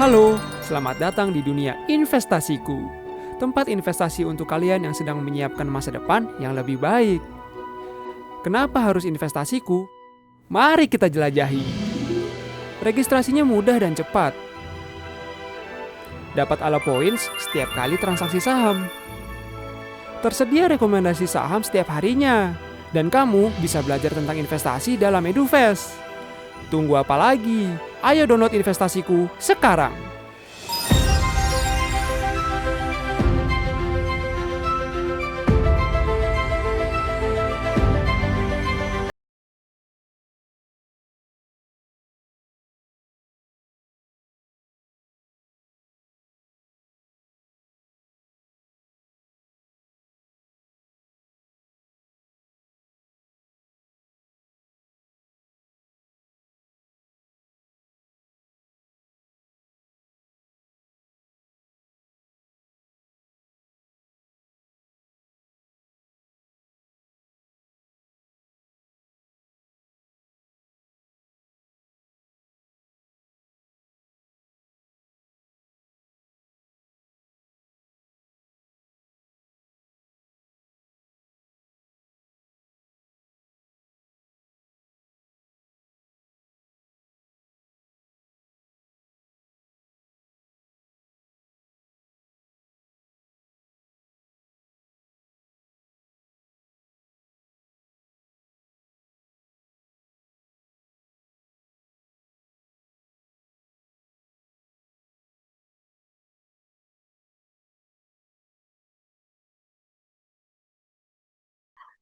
Halo, selamat datang di dunia investasiku. Tempat investasi untuk kalian yang sedang menyiapkan masa depan yang lebih baik. Kenapa harus investasiku? Mari kita jelajahi. Registrasinya mudah dan cepat. Dapat ala points setiap kali transaksi saham. Tersedia rekomendasi saham setiap harinya. Dan kamu bisa belajar tentang investasi dalam EduFest. Tunggu apa lagi? Ayo download investasiku sekarang.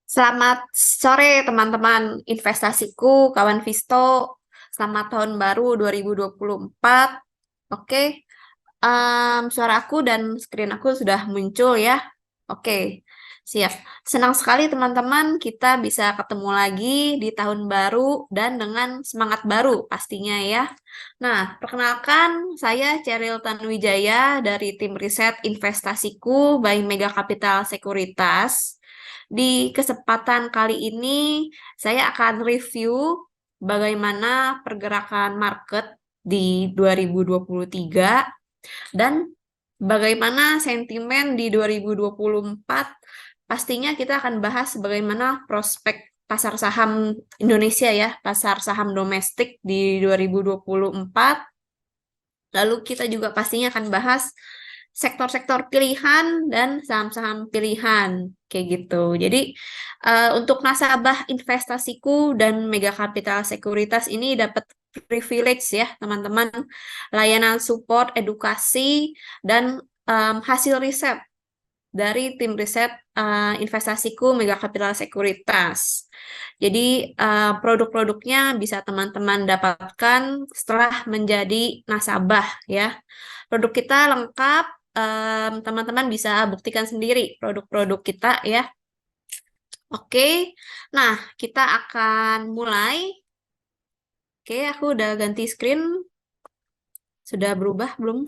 Selamat sore teman-teman investasiku, kawan Visto. Selamat tahun baru 2024. Oke, suara aku dan screen aku sudah muncul ya. Oke, siap. Senang sekali teman-teman kita bisa ketemu lagi di tahun baru dan dengan semangat baru pastinya ya. Nah, perkenalkan saya Cheryl Tanuwijaya dari tim riset investasiku by Mega Capital Sekuritas. Di kesempatan kali ini, saya akan review bagaimana pergerakan market di 2023 dan bagaimana sentimen di 2024. Pastinya kita akan bahas bagaimana prospek pasar saham Indonesia ya, pasar saham domestik di 2024. Lalu kita juga pastinya akan bahas sektor-sektor pilihan dan saham-saham pilihan kayak gitu. Jadi untuk nasabah investasiku dan Mega Capital Sekuritas ini dapat privilege ya teman-teman, layanan support edukasi dan hasil riset dari tim riset investasiku Mega Capital Sekuritas. Jadi produk-produknya bisa teman-teman dapatkan setelah menjadi nasabah ya. Produk kita lengkap, teman-teman bisa buktikan sendiri produk-produk kita ya. Oke, nah kita akan mulai. Oke, aku udah ganti screen. Sudah berubah belum?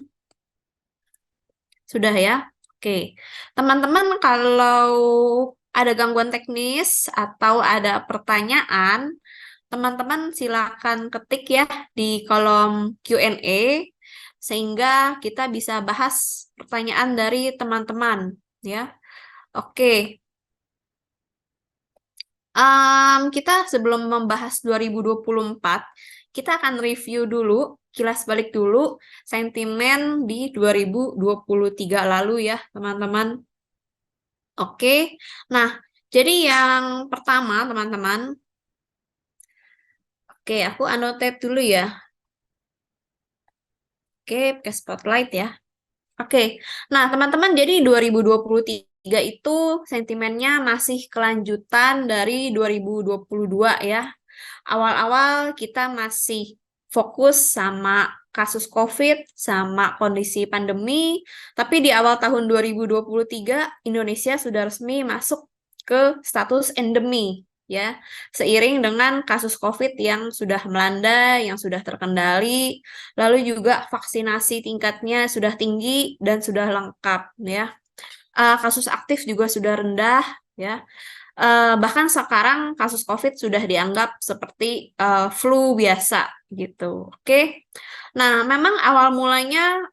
Sudah ya? Oke, teman-teman kalau ada gangguan teknis atau ada pertanyaan, teman-teman silakan ketik ya di kolom Q&A sehingga kita bisa bahas pertanyaan dari teman-teman ya. Oke, kita sebelum membahas 2024, kita akan review dulu, kilas balik dulu sentimen di 2023 lalu ya, teman-teman. Oke, nah jadi yang pertama, teman-teman, oke, aku annotate dulu ya. Oke, pakai spotlight ya. Oke, nah teman-teman, jadi 2023 itu sentimennya masih kelanjutan dari 2022 ya. Awal-awal kita masih fokus sama kasus COVID, sama kondisi pandemi, tapi di awal tahun 2023 Indonesia sudah resmi masuk ke status endemi ya, seiring dengan kasus COVID yang sudah melanda, yang sudah terkendali, lalu juga vaksinasi tingkatnya sudah tinggi dan sudah lengkap ya. Kasus aktif juga sudah rendah ya. Bahkan sekarang kasus COVID sudah dianggap seperti flu biasa gitu. Oke. Nah, memang awal mulanya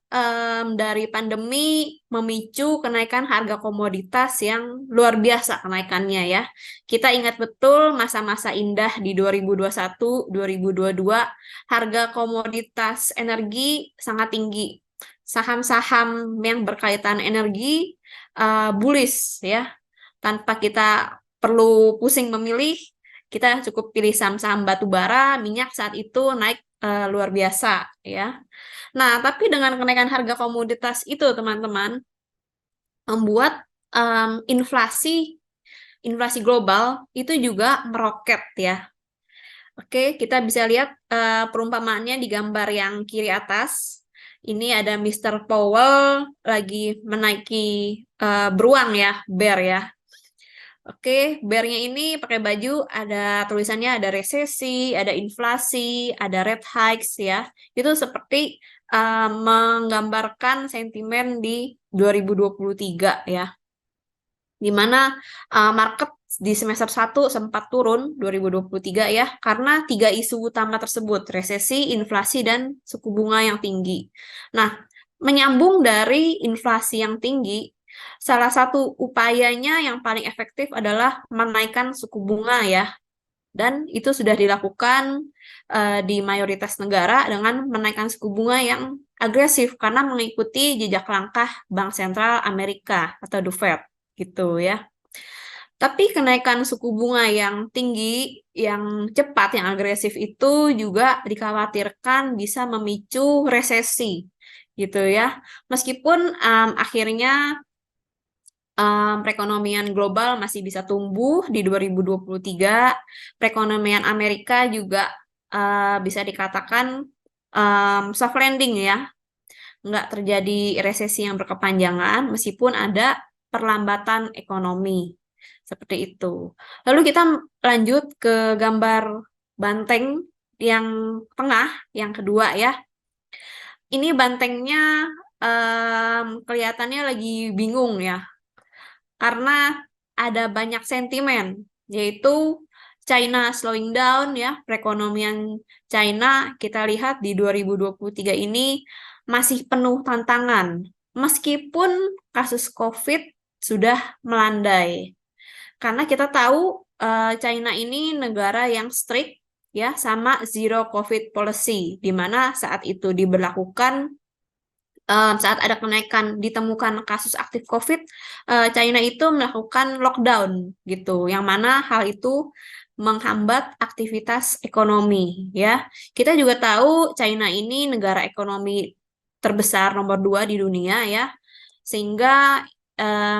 dari pandemi memicu kenaikan harga komoditas yang luar biasa kenaikannya ya. Kita ingat betul masa-masa indah di 2021, 2022, harga komoditas energi sangat tinggi. Saham-saham yang berkaitan energi bullish ya. Tanpa kita perlu pusing memilih, kita cukup pilih saham-saham batu bara, minyak saat itu naik luar biasa ya. Nah, tapi dengan kenaikan harga komoditas itu teman-teman membuat inflasi inflasi global itu juga meroket ya. Oke, kita bisa lihat perumpamaannya di gambar yang kiri atas. Ini ada Mr. Powell lagi menaiki beruang ya, bear ya. Oke, bear-nya ini pakai baju ada tulisannya ada resesi, ada inflasi, ada rate hikes ya. Itu seperti menggambarkan sentimen di 2023 ya. Di mana market di semester 1 sempat turun 2023 ya karena tiga isu utama tersebut, resesi, inflasi, dan suku bunga yang tinggi. Nah, menyambung dari inflasi yang tinggi, salah satu upayanya yang paling efektif adalah menaikkan suku bunga ya. Dan itu sudah dilakukan di mayoritas negara dengan menaikkan suku bunga yang agresif karena mengikuti jejak langkah Bank Sentral Amerika atau The Fed gitu ya. Tapi kenaikan suku bunga yang tinggi, yang cepat, yang agresif itu juga dikhawatirkan bisa memicu resesi gitu ya. Meskipun akhirnya perekonomian global masih bisa tumbuh di 2023, perekonomian Amerika juga bisa dikatakan soft landing ya, nggak terjadi resesi yang berkepanjangan meskipun ada perlambatan ekonomi. Seperti itu. Lalu kita lanjut ke gambar banteng yang tengah, yang kedua ya. Ini bantengnya kelihatannya lagi bingung ya, karena ada banyak sentimen, yaitu China slowing down ya, perekonomian China kita lihat di 2023 ini masih penuh tantangan, meskipun kasus COVID sudah melandai. Karena kita tahu China ini negara yang strict ya sama zero COVID policy, di mana saat itu diberlakukan saat ada kenaikan ditemukan kasus aktif COVID, China itu melakukan lockdown gitu, yang mana hal itu menghambat aktivitas ekonomi ya. Kita juga tahu China ini negara ekonomi terbesar nomor 2 di dunia ya, sehingga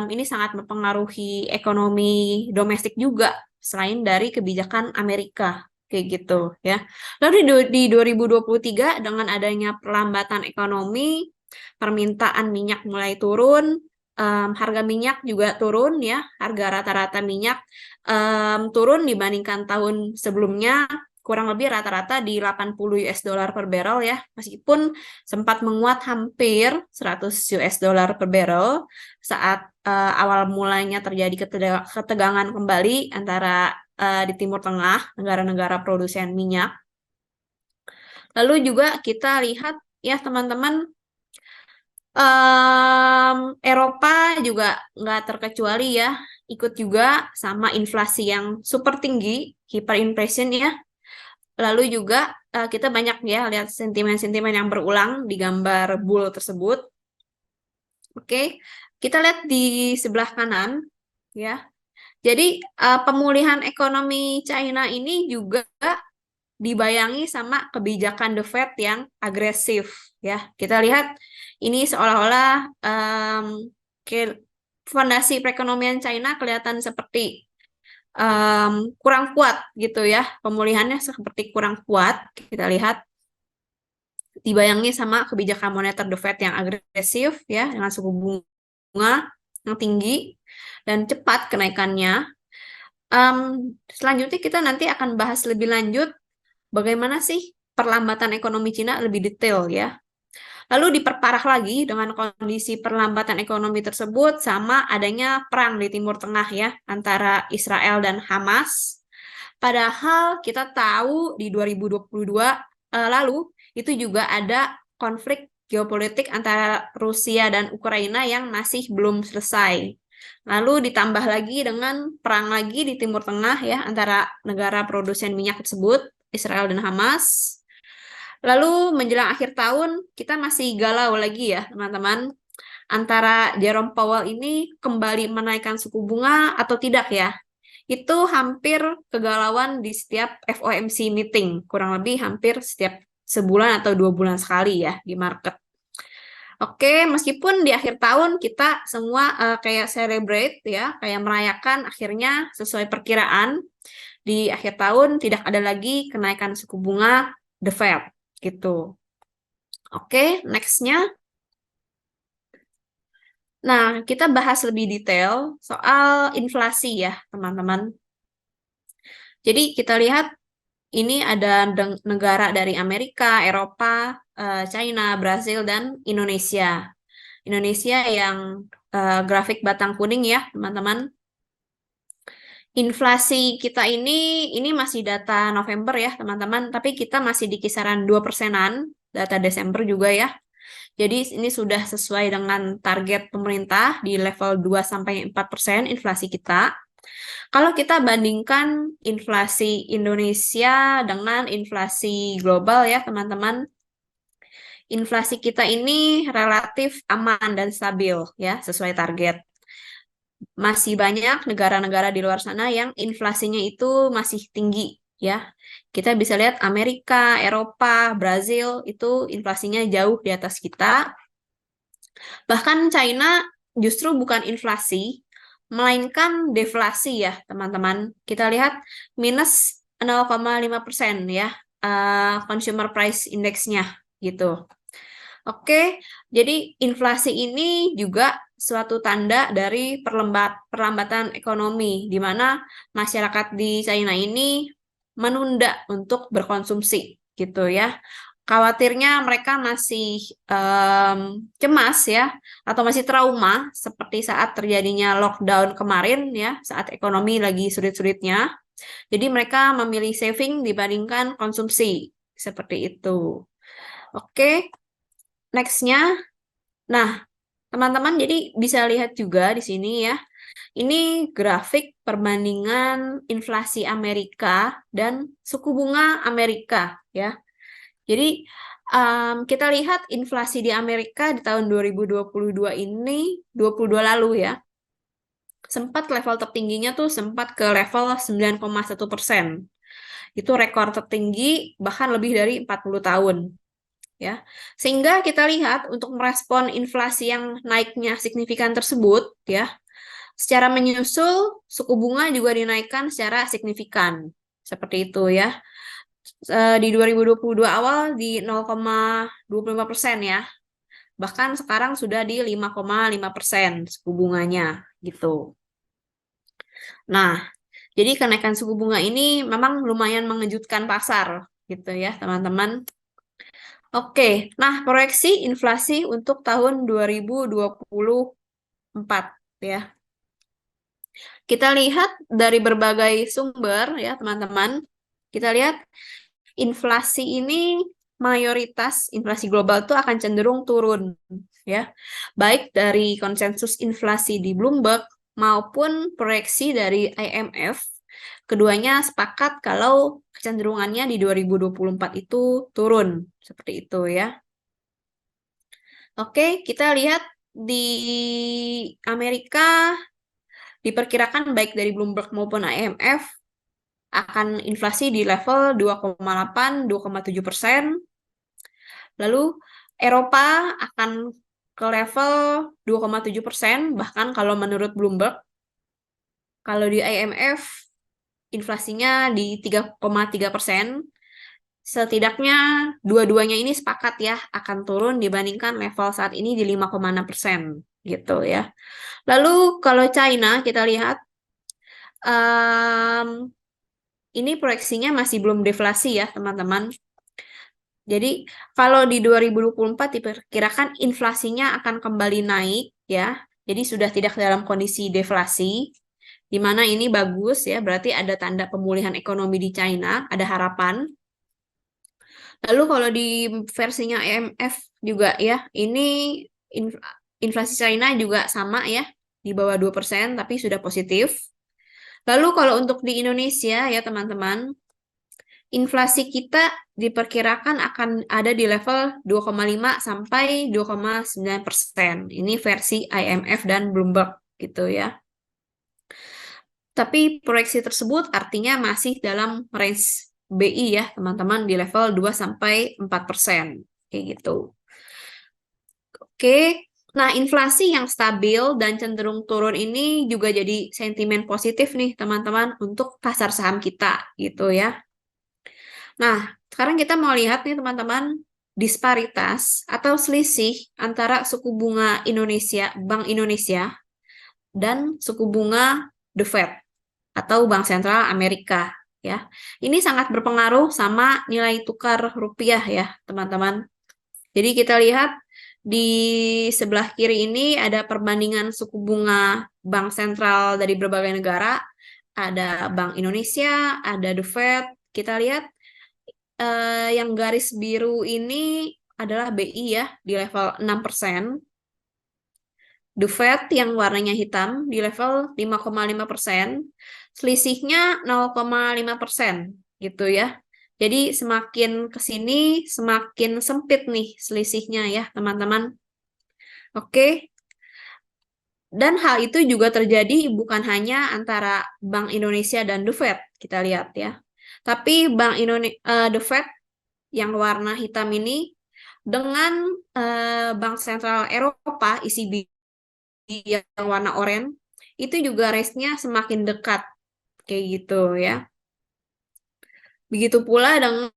ini sangat mempengaruhi ekonomi domestik juga selain dari kebijakan Amerika kayak gitu ya. Lalu di 2023 dengan adanya perlambatan ekonomi, permintaan minyak mulai turun, harga minyak juga turun ya, harga rata-rata minyak turun dibandingkan tahun sebelumnya, kurang lebih rata-rata di 80 US dollar per barrel ya, meskipun sempat menguat hampir 100 US dollar per barrel saat awal mulanya terjadi ketegangan kembali antara di Timur Tengah, negara-negara produsen minyak. Lalu juga kita lihat ya teman-teman, Eropa juga nggak terkecuali ya, ikut juga sama inflasi yang super tinggi, hyperinflation ya. Lalu juga kita banyak ya lihat sentimen-sentimen yang berulang di gambar bull tersebut. Oke, kita lihat di sebelah kanan ya. Jadi pemulihan ekonomi China ini juga dibayangi sama kebijakan The Fed yang agresif ya. Kita lihat ini seolah-olah fondasi perekonomian China kelihatan seperti kurang kuat gitu ya. Pemulihannya seperti kurang kuat. Kita lihat dibayangi sama kebijakan moneter The Fed yang agresif ya, dengan suku bunga yang tinggi dan cepat kenaikannya. Selanjutnya kita nanti akan bahas lebih lanjut bagaimana sih perlambatan ekonomi Cina lebih detail ya. Lalu diperparah lagi dengan kondisi perlambatan ekonomi tersebut sama adanya perang di Timur Tengah ya antara Israel dan Hamas. Padahal kita tahu di 2022 lalu itu juga ada konflik geopolitik antara Rusia dan Ukraina yang masih belum selesai. Lalu ditambah lagi dengan perang lagi di Timur Tengah ya antara negara produsen minyak tersebut, Israel dan Hamas. Lalu menjelang akhir tahun kita masih galau lagi ya teman-teman antara Jerome Powell ini kembali menaikkan suku bunga atau tidak ya. Itu hampir kegalauan di setiap FOMC meeting, kurang lebih hampir setiap sebulan atau 2 bulan sekali ya di market. Oke, meskipun di akhir tahun kita semua kayak celebrate ya, kayak merayakan akhirnya sesuai perkiraan di akhir tahun tidak ada lagi kenaikan suku bunga The Fed gitu. Oke, nextnya. Nah, kita bahas lebih detail soal inflasi ya, teman-teman. Jadi kita lihat ini ada negara dari Amerika, Eropa, China, Brazil, dan Indonesia. Indonesia yang grafik batang kuning ya, teman-teman. Inflasi kita ini masih data November ya, teman-teman, tapi kita masih di kisaran 2%-an, data Desember juga ya. Jadi ini sudah sesuai dengan target pemerintah di level 2-4% inflasi kita. Kalau kita bandingkan inflasi Indonesia dengan inflasi global ya teman-teman, inflasi kita ini relatif aman dan stabil ya, sesuai target. Masih banyak negara-negara di luar sana yang inflasinya itu masih tinggi ya. Kita bisa lihat Amerika, Eropa, Brazil itu inflasinya jauh di atas kita. Bahkan China justru bukan inflasi, melainkan deflasi ya teman-teman. Kita lihat minus 0,5% ya consumer price index-nya gitu. Oke, jadi inflasi ini juga suatu tanda dari perlambatan ekonomi, di mana masyarakat di China ini menunda untuk berkonsumsi gitu ya. Khawatirnya mereka masih cemas ya, atau masih trauma seperti saat terjadinya lockdown kemarin ya, saat ekonomi lagi sulit-sulitnya. Jadi mereka memilih saving dibandingkan konsumsi, seperti itu. Oke, nextnya. Nah, teman-teman jadi bisa lihat juga di sini ya, ini grafik perbandingan inflasi Amerika dan suku bunga Amerika ya. Jadi kita lihat inflasi di Amerika di tahun 2022 ini, 22 lalu ya, sempat level tertingginya tuh sempat ke level 9,1%. Itu rekor tertinggi bahkan lebih dari 40 tahun. Ya. Sehingga kita lihat untuk merespon inflasi yang naiknya signifikan tersebut ya, secara menyusul suku bunga juga dinaikkan secara signifikan. Seperti itu ya. Di 2022 awal di 0,25% ya. Bahkan sekarang sudah di 5,5% suku bunganya gitu. Nah, jadi kenaikan suku bunga ini memang lumayan mengejutkan pasar gitu ya, teman-teman. Oke, nah proyeksi inflasi untuk tahun 2024 ya. Kita lihat dari berbagai sumber ya, teman-teman. Kita lihat inflasi ini mayoritas inflasi global itu akan cenderung turun ya. Baik dari konsensus inflasi di Bloomberg maupun proyeksi dari IMF, keduanya sepakat kalau kecenderungannya di 2024 itu turun seperti itu ya. Oke, kita lihat di Amerika diperkirakan baik dari Bloomberg maupun IMF akan inflasi di level 2,8-2,7%. Lalu Eropa akan ke level 2,7%, bahkan kalau menurut Bloomberg. Kalau di IMF inflasinya di 3,3%. Setidaknya dua-duanya ini sepakat ya akan turun dibandingkan level saat ini di 5,6% gitu ya. Lalu kalau China kita lihat ini proyeksinya masih belum deflasi ya teman-teman. Jadi kalau di 2024 diperkirakan inflasinya akan kembali naik ya. Jadi sudah tidak dalam kondisi deflasi, di mana ini bagus ya, berarti ada tanda pemulihan ekonomi di China, ada harapan. Lalu kalau di versinya IMF juga ya, ini inf- inflasi China juga sama ya, di bawah 2% tapi sudah positif. Lalu kalau untuk di Indonesia ya teman-teman, inflasi kita diperkirakan akan ada di level 2,5 sampai 2,9%. Ini versi IMF dan Bloomberg gitu ya. Tapi proyeksi tersebut artinya masih dalam range BI ya, teman-teman, di level 2 sampai 4%. Kayak gitu. Oke. Nah, inflasi yang stabil dan cenderung turun ini juga jadi sentimen positif nih, teman-teman, untuk pasar saham kita gitu ya. Nah, sekarang kita mau lihat nih, teman-teman, disparitas atau selisih antara suku bunga Indonesia, Bank Indonesia, dan suku bunga The Fed atau Bank Sentral Amerika ya. Ini sangat berpengaruh sama nilai tukar rupiah ya, teman-teman. Jadi kita lihat di sebelah kiri ini ada perbandingan suku bunga bank sentral dari berbagai negara. Ada Bank Indonesia, ada The Fed. Kita lihat yang garis biru ini adalah BI ya, di level 6%. The Fed yang warnanya hitam di level 5,5%, selisihnya 0,5% gitu ya. Jadi semakin ke sini semakin sempit nih selisihnya ya, teman-teman. Oke. Dan hal itu juga terjadi bukan hanya antara Bank Indonesia dan The Fed, kita lihat ya. Tapi The Fed yang warna hitam ini dengan Bank Sentral Eropa, ECB yang warna oranye itu juga race-nya semakin dekat kayak gitu ya. Begitu pula dengan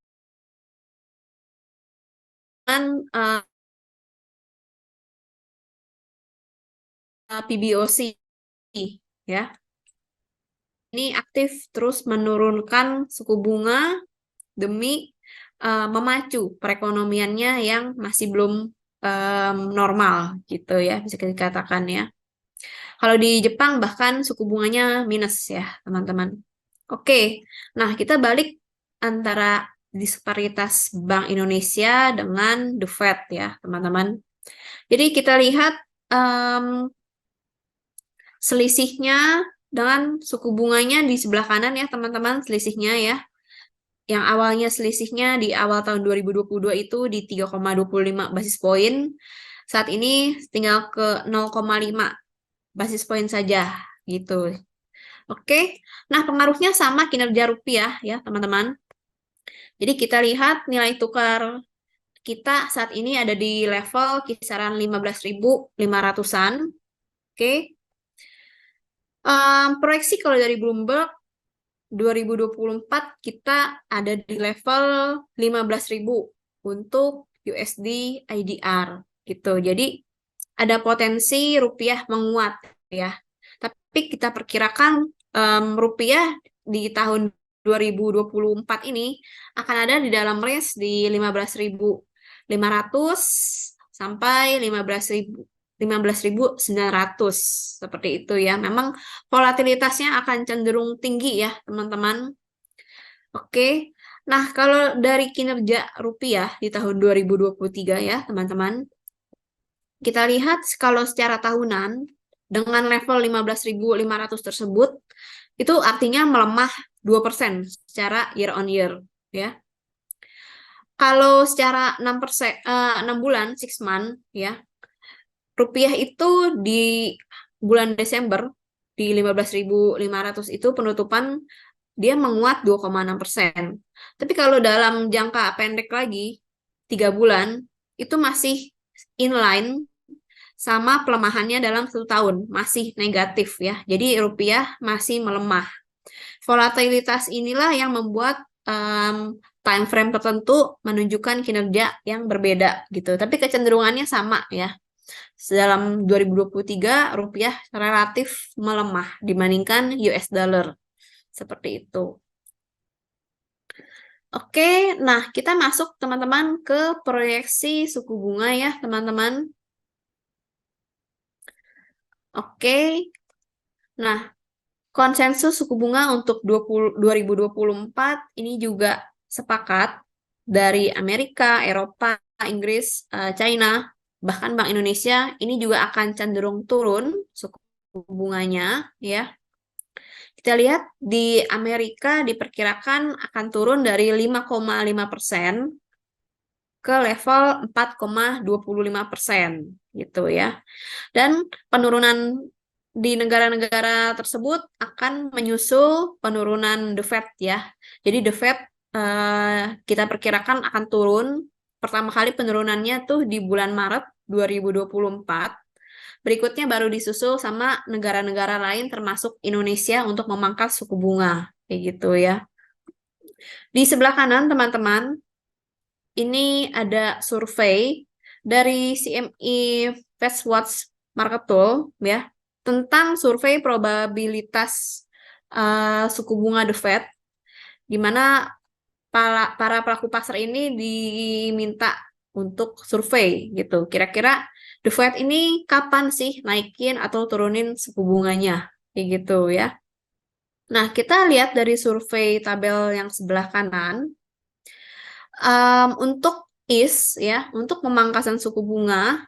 uh, PBOC ya. Ini aktif terus menurunkan suku bunga demi memacu perekonomiannya yang masih belum normal gitu ya, bisa dikatakan ya. Kalau di Jepang bahkan suku bunganya minus ya, teman-teman. Oke, nah kita balik antara disparitas Bank Indonesia dengan The Fed ya, teman-teman. Jadi kita lihat selisihnya dengan suku bunganya di sebelah kanan ya, teman-teman, selisihnya ya. Yang awalnya selisihnya di awal tahun 2022 itu di 3,25 basis poin. Saat ini tinggal ke 0,5 basis poin saja gitu. Oke. Nah, pengaruhnya sama kinerja rupiah ya, teman-teman. Jadi kita lihat nilai tukar kita saat ini ada di level kisaran 15.500-an. Oke. Proyeksi kalau dari Bloomberg 2024 kita ada di level 15.000 untuk USD IDR gitu. Jadi ada potensi rupiah menguat ya. Tapi kita perkirakan rupiah di tahun 2024 ini akan ada di dalam range di 15.500 sampai 15.900 seperti itu ya. Memang volatilitasnya akan cenderung tinggi ya, teman-teman. Oke. Nah, kalau dari kinerja rupiah di tahun 2023 ya, teman-teman, kita lihat kalau secara tahunan dengan level 15.500 tersebut itu artinya melemah 2% secara year on year ya. Kalau secara 6 bulan 6 month ya, rupiah itu di bulan Desember di 15.500 itu penutupan dia menguat 2,6%. Tapi kalau dalam jangka pendek lagi 3 bulan itu masih inline sama pelemahannya dalam 1 tahun masih negatif ya. Jadi rupiah masih melemah. Volatilitas inilah yang membuat time frame tertentu menunjukkan kinerja yang berbeda gitu. Tapi kecenderungannya sama ya. Dalam 2023 rupiah relatif melemah dibandingkan US dollar. Seperti itu. Oke, nah kita masuk teman-teman ke proyeksi suku bunga ya teman-teman. Oke, nah konsensus suku bunga untuk 2024 ini juga sepakat dari Amerika, Eropa, Inggris, China, bahkan Bank Indonesia ini juga akan cenderung turun suku bunganya ya. Kita lihat di Amerika diperkirakan akan turun dari 5,5% ke level 4,25% gitu ya. Dan penurunan di negara-negara tersebut akan menyusul penurunan The Fed ya. Jadi The Fed kita perkirakan akan turun. Pertama kali penurunannya tuh di bulan Maret 2024. Berikutnya baru disusul sama negara-negara lain termasuk Indonesia untuk memangkas suku bunga. Kayak gitu ya. Di sebelah kanan teman-teman, ini ada survei dari CME FastWatch Market Tool ya tentang survei probabilitas suku bunga The Fed, di mana para pelaku pasar ini diminta untuk survei gitu. Kira-kira The Fed ini kapan sih naikin atau turunin suku bunganya, kayak gitu ya. Nah, kita lihat dari survei tabel yang sebelah kanan, untuk untuk pemangkasan suku bunga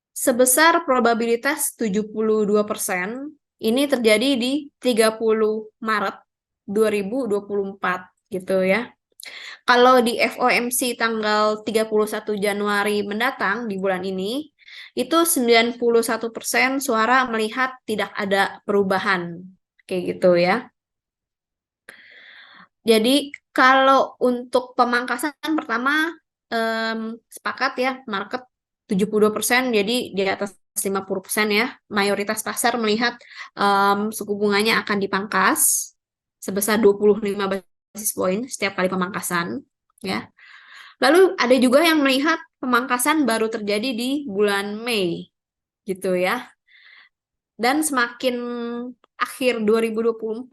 sebesar probabilitas 72%, ini terjadi di 30 Maret 2024 gitu ya. Kalau di FOMC tanggal 31 Januari mendatang di bulan ini, itu 91% suara melihat tidak ada perubahan. Kayak gitu ya. Jadi kalau untuk pemangkasan pertama sepakat ya market 72%, jadi di atas 50% ya. Mayoritas pasar melihat suku bunganya akan dipangkas sebesar 25 basis point setiap kali pemangkasan ya. Lalu ada juga yang melihat pemangkasan baru terjadi di bulan Mei gitu ya. Dan semakin akhir 2024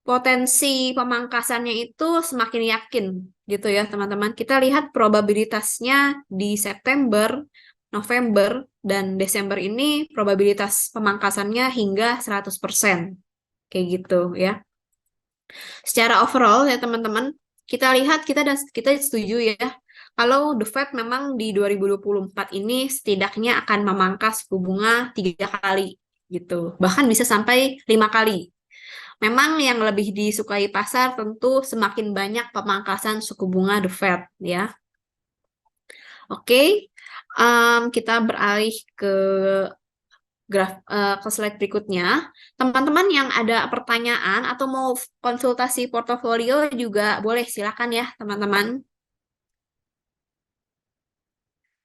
potensi pemangkasannya itu semakin yakin gitu ya teman-teman. Kita lihat probabilitasnya di September, November, dan Desember ini probabilitas pemangkasannya hingga 100%. Kayak gitu ya. Secara overall ya teman-teman, kita lihat kita setuju ya kalau The Fed memang di 2024 ini setidaknya akan memangkas suku bunga 3 kali gitu. Bahkan bisa sampai 5 kali. Memang yang lebih disukai pasar tentu semakin banyak pemangkasan suku bunga The Fed ya. Oke, kita beralih ke ke slide berikutnya. Teman-teman yang ada pertanyaan atau mau konsultasi portofolio juga boleh, silakan ya teman-teman.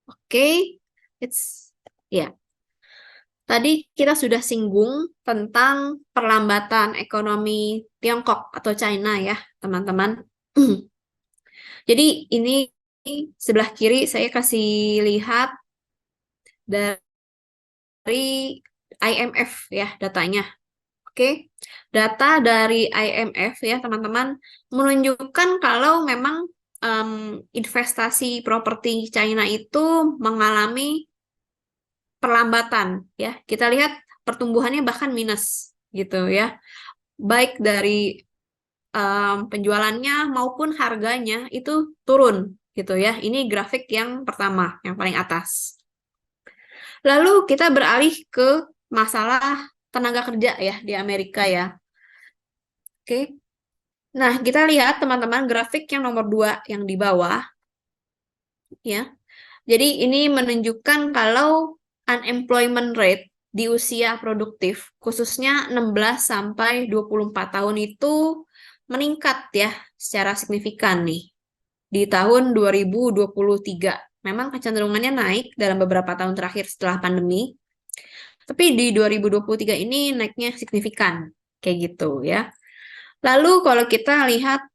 Oke, ya. Tadi kita sudah singgung tentang perlambatan ekonomi Tiongkok atau China ya, teman-teman. Jadi ini sebelah kiri saya kasih lihat dari IMF ya datanya. Oke, data dari IMF ya teman-teman menunjukkan kalau memang investasi properti China itu mengalami perlambatan ya. Kita lihat pertumbuhannya bahkan minus gitu ya. Baik dari penjualannya maupun harganya itu turun gitu ya. Ini grafik yang pertama, yang paling atas. Lalu kita beralih ke masalah tenaga kerja ya di Amerika ya. Oke. Nah, kita lihat teman-teman grafik yang nomor 2 yang di bawah ya. Jadi ini menunjukkan kalau unemployment rate di usia produktif khususnya 16 sampai 24 tahun itu meningkat ya secara signifikan nih di tahun 2023. Memang kecenderungannya naik dalam beberapa tahun terakhir setelah pandemi. Tapi di 2023 ini naiknya signifikan kayak gitu ya. Lalu kalau kita lihat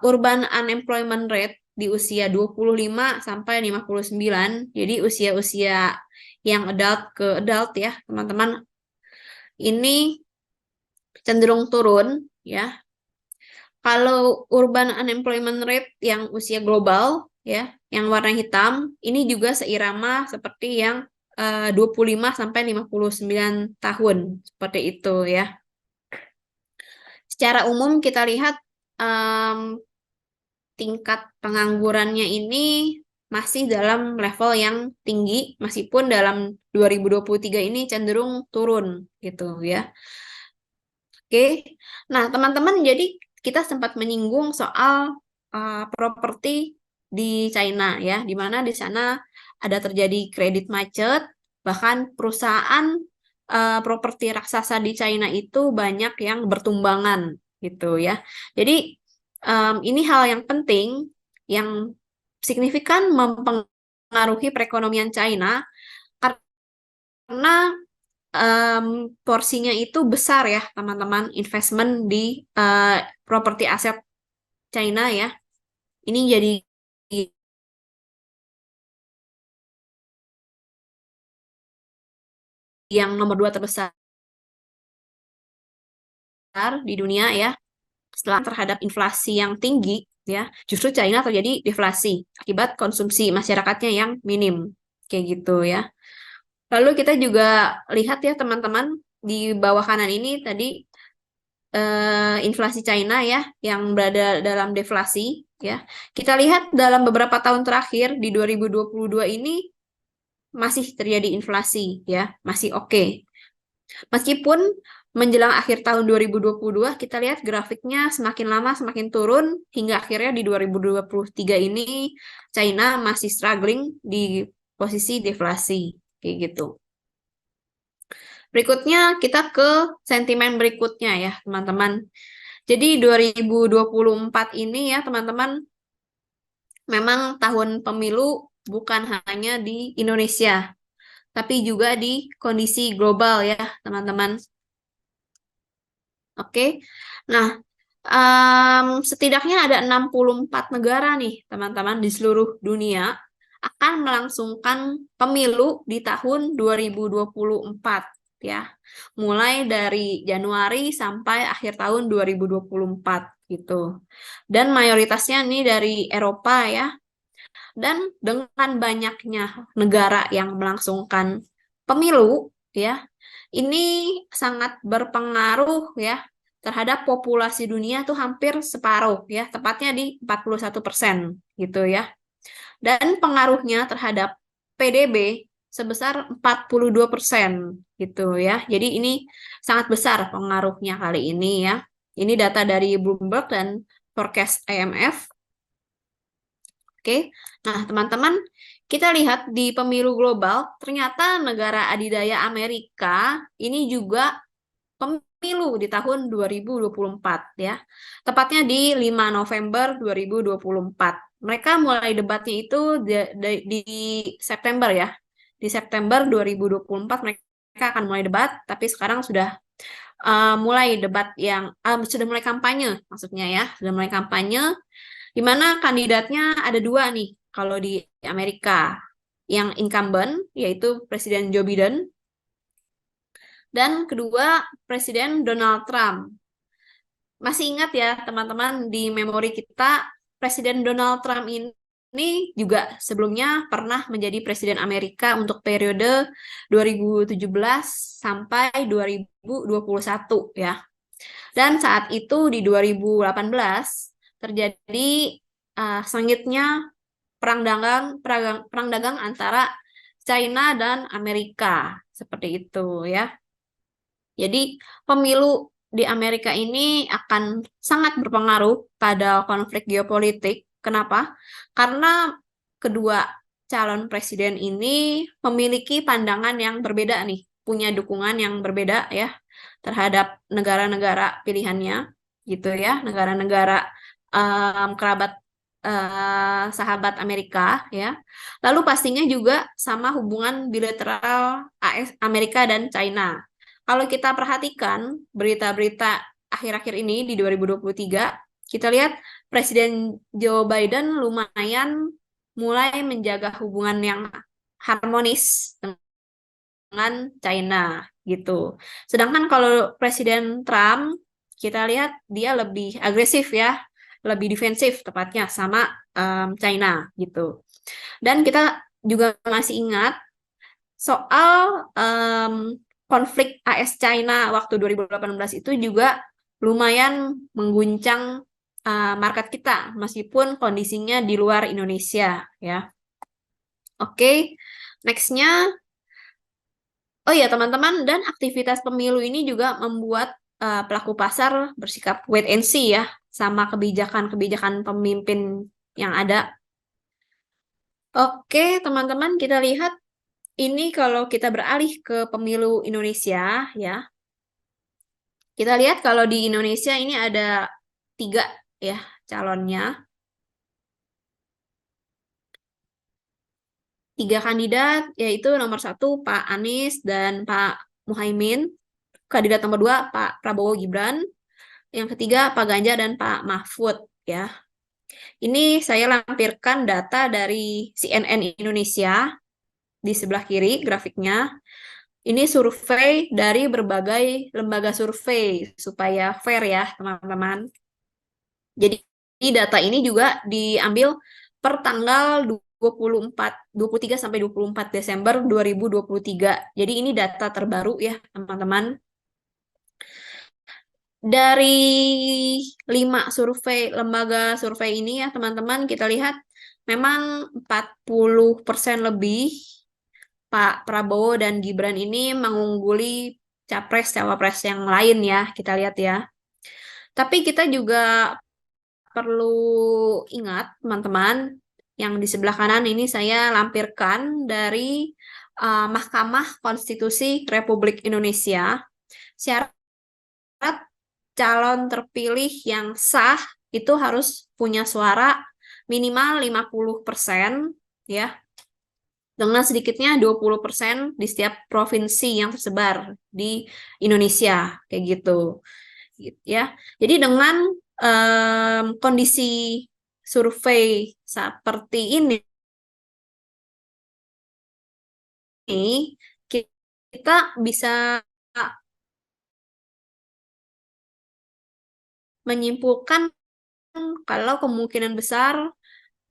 urban unemployment rate di usia 25 sampai 59, jadi usia-usia yang adult ke adult ya, teman-teman. Ini cenderung turun ya. Kalau urban unemployment rate yang usia global ya, yang warna hitam, ini juga seirama seperti yang 25 sampai 59 tahun seperti itu ya. Secara umum kita lihat tingkat penganggurannya ini masih dalam level yang tinggi, meskipun dalam 2023 ini cenderung turun gitu ya. Oke, nah teman-teman, jadi kita sempat menyinggung soal properti di China ya, di mana di sana ada terjadi kredit macet, bahkan perusahaan properti raksasa di China itu banyak yang bertumbangan gitu ya. Jadi ini hal yang penting yang signifikan mempengaruhi perekonomian China karena porsinya itu besar ya teman-teman, investment di properti aset China ya. Ini jadi yang nomor 2 terbesar di dunia ya. Setelah terhadap inflasi yang tinggi ya, justru China terjadi deflasi akibat konsumsi masyarakatnya yang minim. Kayak gitu ya. Lalu kita juga lihat ya teman-teman, di bawah kanan ini tadi inflasi China ya yang berada dalam deflasi ya. Kita lihat dalam beberapa tahun terakhir di 2022 ini masih terjadi inflasi ya, masih oke. Meskipun menjelang akhir tahun 2022 kita lihat grafiknya semakin lama semakin turun hingga akhirnya di 2023 ini China masih struggling di posisi deflasi kayak gitu. Berikutnya kita ke sentimen berikutnya ya teman-teman. Jadi 2024 ini ya teman-teman, memang tahun pemilu bukan hanya di Indonesia, tapi juga di kondisi global ya teman-teman. Oke, nah setidaknya ada 64 negara nih teman-teman di seluruh dunia akan melangsungkan pemilu di tahun 2024 ya. Mulai dari Januari sampai akhir tahun 2024 gitu. Dan mayoritasnya nih dari Eropa ya. Dan dengan banyaknya negara yang melangsungkan pemilu ya, ini sangat berpengaruh ya terhadap populasi dunia tuh hampir separuh ya, tepatnya di 41% gitu ya. Dan pengaruhnya terhadap PDB sebesar 42% gitu ya. Jadi ini sangat besar pengaruhnya kali ini ya. Ini data dari Bloomberg dan forecast IMF. Oke, nah teman-teman, kita lihat di pemilu global, ternyata negara adidaya Amerika ini juga pemilu di tahun 2024 ya. Tepatnya di 5 November 2024. Mereka mulai debatnya itu di September ya. Di September 2024 mereka akan mulai debat, tapi sekarang sudah mulai debat yang sudah mulai kampanye maksudnya ya, sudah mulai kampanye di mana kandidatnya ada dua nih kalau di Amerika. Yang incumbent yaitu Presiden Joe Biden dan kedua Presiden Donald Trump. Masih ingat ya teman-teman di memori kita, Presiden Donald Trump ini juga sebelumnya pernah menjadi Presiden Amerika untuk periode 2017 sampai 2021 ya. Dan saat itu di 2018 terjadi sengitnya perang dagang antara China dan Amerika seperti itu ya. Jadi pemilu di Amerika ini akan sangat berpengaruh pada konflik geopolitik. Kenapa? Karena kedua calon presiden ini memiliki pandangan yang berbeda nih, punya dukungan yang berbeda ya terhadap negara-negara pilihannya gitu ya, negara-negara kerabat sahabat Amerika ya. Lalu pastinya juga sama hubungan bilateral AS, Amerika dan China. Kalau kita perhatikan berita-berita akhir-akhir ini di 2023, kita lihat Presiden Joe Biden lumayan mulai menjaga hubungan yang harmonis dengan China gitu. Sedangkan kalau Presiden Trump, kita lihat dia lebih agresif ya, lebih defensif tepatnya sama China gitu. Dan kita juga masih ingat soal konflik AS China waktu 2018 itu juga lumayan mengguncang market kita, meskipun kondisinya di luar Indonesia, ya. Oke, nextnya, oh ya teman-teman, dan aktivitas pemilu ini juga membuat pelaku pasar bersikap wait and see ya, sama kebijakan-kebijakan pemimpin yang ada. Oke, teman-teman, kita lihat ini kalau kita beralih ke pemilu Indonesia, ya. Kita lihat kalau di Indonesia ini ada 3 ya calonnya. 3 kandidat, yaitu nomor 1 Pak Anies dan Pak Muhaimin. Kandidat nomor 2 Pak Prabowo Gibran. Yang ketiga Pak Ganjar dan Pak Mahfud, ya. Ini saya lampirkan data dari CNN Indonesia di sebelah kiri grafiknya. Ini survei dari berbagai lembaga survei supaya fair ya, teman-teman. Jadi data ini juga diambil per tanggal 23 sampai 24 Desember 2023. Jadi ini data terbaru ya, teman-teman. Dari 5 lembaga survei ini ya, teman-teman, kita lihat memang 40% lebih Pak Prabowo dan Gibran ini mengungguli capres-cawapres yang lain ya, kita lihat ya. Tapi kita juga perlu ingat, teman-teman, yang di sebelah kanan ini saya lampirkan dari Mahkamah Konstitusi Republik Indonesia. Syarat calon terpilih yang sah itu harus punya suara minimal 50% ya. Dengan sedikitnya 20% di setiap provinsi yang tersebar di Indonesia, kayak gitu. Ya. Jadi dengan kondisi survei seperti ini, kita bisa menyimpulkan kalau kemungkinan besar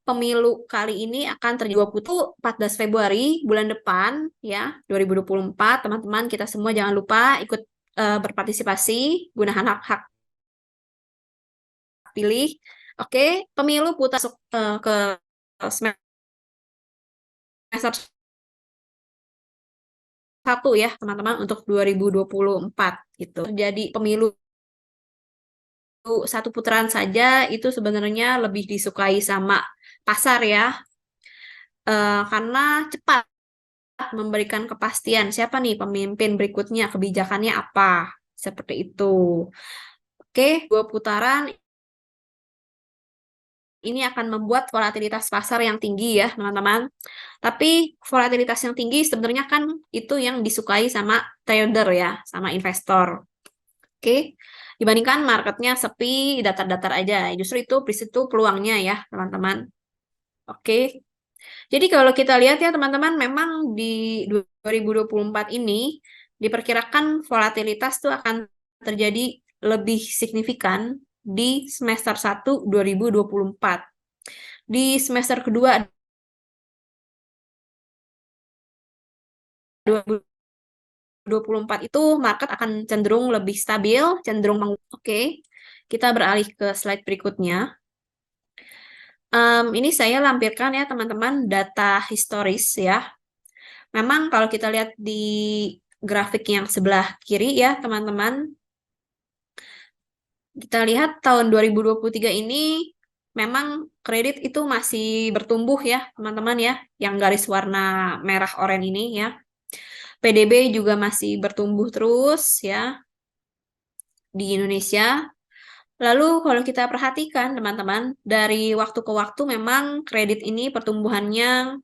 pemilu kali ini akan terjadi 14 Februari bulan depan ya, 2024. Teman-teman kita semua jangan lupa ikut berpartisipasi gunakan hak-hak pilih. Oke, pemilu putar ke semester 1 ya, teman-teman, untuk 2024 gitu. Jadi pemilu 1 putaran saja itu sebenarnya lebih disukai sama pasar ya. Karena cepat memberikan kepastian siapa nih pemimpin berikutnya, kebijakannya apa. Seperti itu. Oke, 2 putaran ini akan membuat volatilitas pasar yang tinggi ya, teman-teman. Tapi volatilitas yang tinggi sebenarnya kan itu yang disukai sama trader ya, sama investor. Oke, dibandingkan marketnya sepi, datar-datar aja. Justru itu di situ peluangnya ya, teman-teman. Oke. Jadi kalau kita lihat ya, teman-teman, memang di 2024 ini diperkirakan volatilitas tuh akan terjadi lebih signifikan di semester 1 2024. Di semester kedua 2024 itu market akan cenderung lebih stabil, cenderung Oke, kita beralih ke slide berikutnya. Ini saya lampirkan ya teman-teman data historis ya. Memang kalau kita lihat di grafik yang sebelah kiri ya teman-teman, kita lihat tahun 2023 ini memang kredit itu masih bertumbuh ya teman-teman ya, yang garis warna merah oranye ini ya. PDB juga masih bertumbuh terus ya di Indonesia. Lalu kalau kita perhatikan teman-teman, dari waktu ke waktu memang kredit ini pertumbuhannya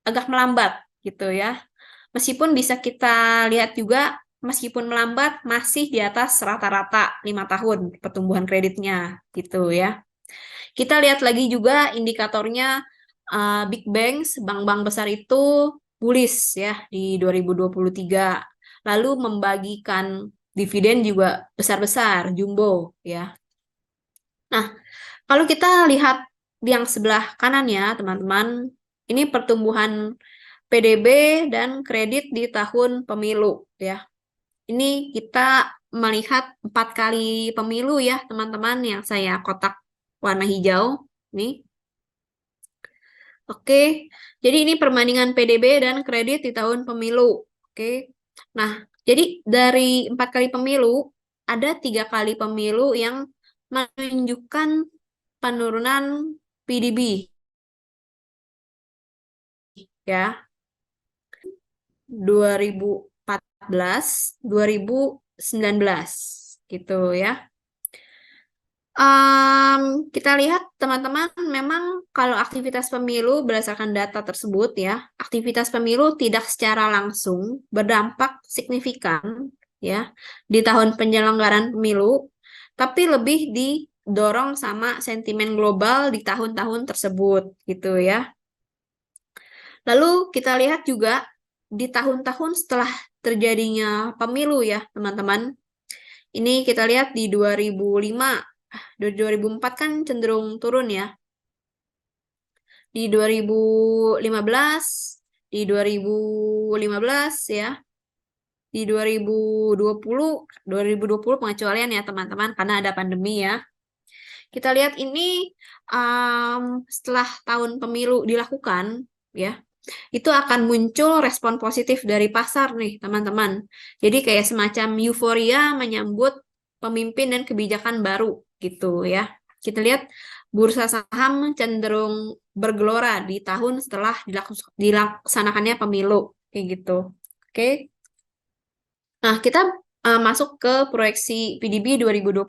agak melambat gitu ya. Meskipun bisa kita lihat juga, meskipun melambat masih di atas rata-rata 5 tahun pertumbuhan kreditnya gitu ya. Kita lihat lagi juga indikatornya, big banks, bank-bank besar itu bullish ya di 2023. Lalu membagikan dividen juga besar-besar, jumbo ya. Nah, kalau kita lihat yang sebelah kanan ya, teman-teman, ini pertumbuhan PDB dan kredit di tahun pemilu ya. Ini kita melihat 4 kali pemilu ya, teman-teman, yang saya kotak warna hijau nih. Oke, jadi ini perbandingan PDB dan kredit di tahun pemilu. Oke, nah jadi dari 4 kali pemilu ada 3 kali pemilu yang menunjukkan penurunan PDB ya, 2014, 2019 gitu ya. Kita lihat teman-teman, memang kalau aktivitas pemilu berdasarkan data tersebut ya, aktivitas pemilu tidak secara langsung berdampak signifikan ya di tahun penyelenggaraan pemilu, tapi lebih didorong sama sentimen global di tahun-tahun tersebut gitu ya. Lalu kita lihat juga di tahun-tahun setelah terjadinya pemilu ya teman-teman. Ini kita lihat di 2005, 2004 kan cenderung turun ya. Di 2015, di 2015 ya. Di 2020 pengecualian ya teman-teman karena ada pandemi ya. Kita lihat ini setelah tahun pemilu dilakukan ya, itu akan muncul respon positif dari pasar nih teman-teman. Jadi kayak semacam euforia menyambut pemimpin dan kebijakan baru gitu ya. Kita lihat bursa saham cenderung bergelora di tahun setelah dilaksanakannya pemilu kayak gitu. Oke. Nah, kita masuk ke proyeksi PDB 2024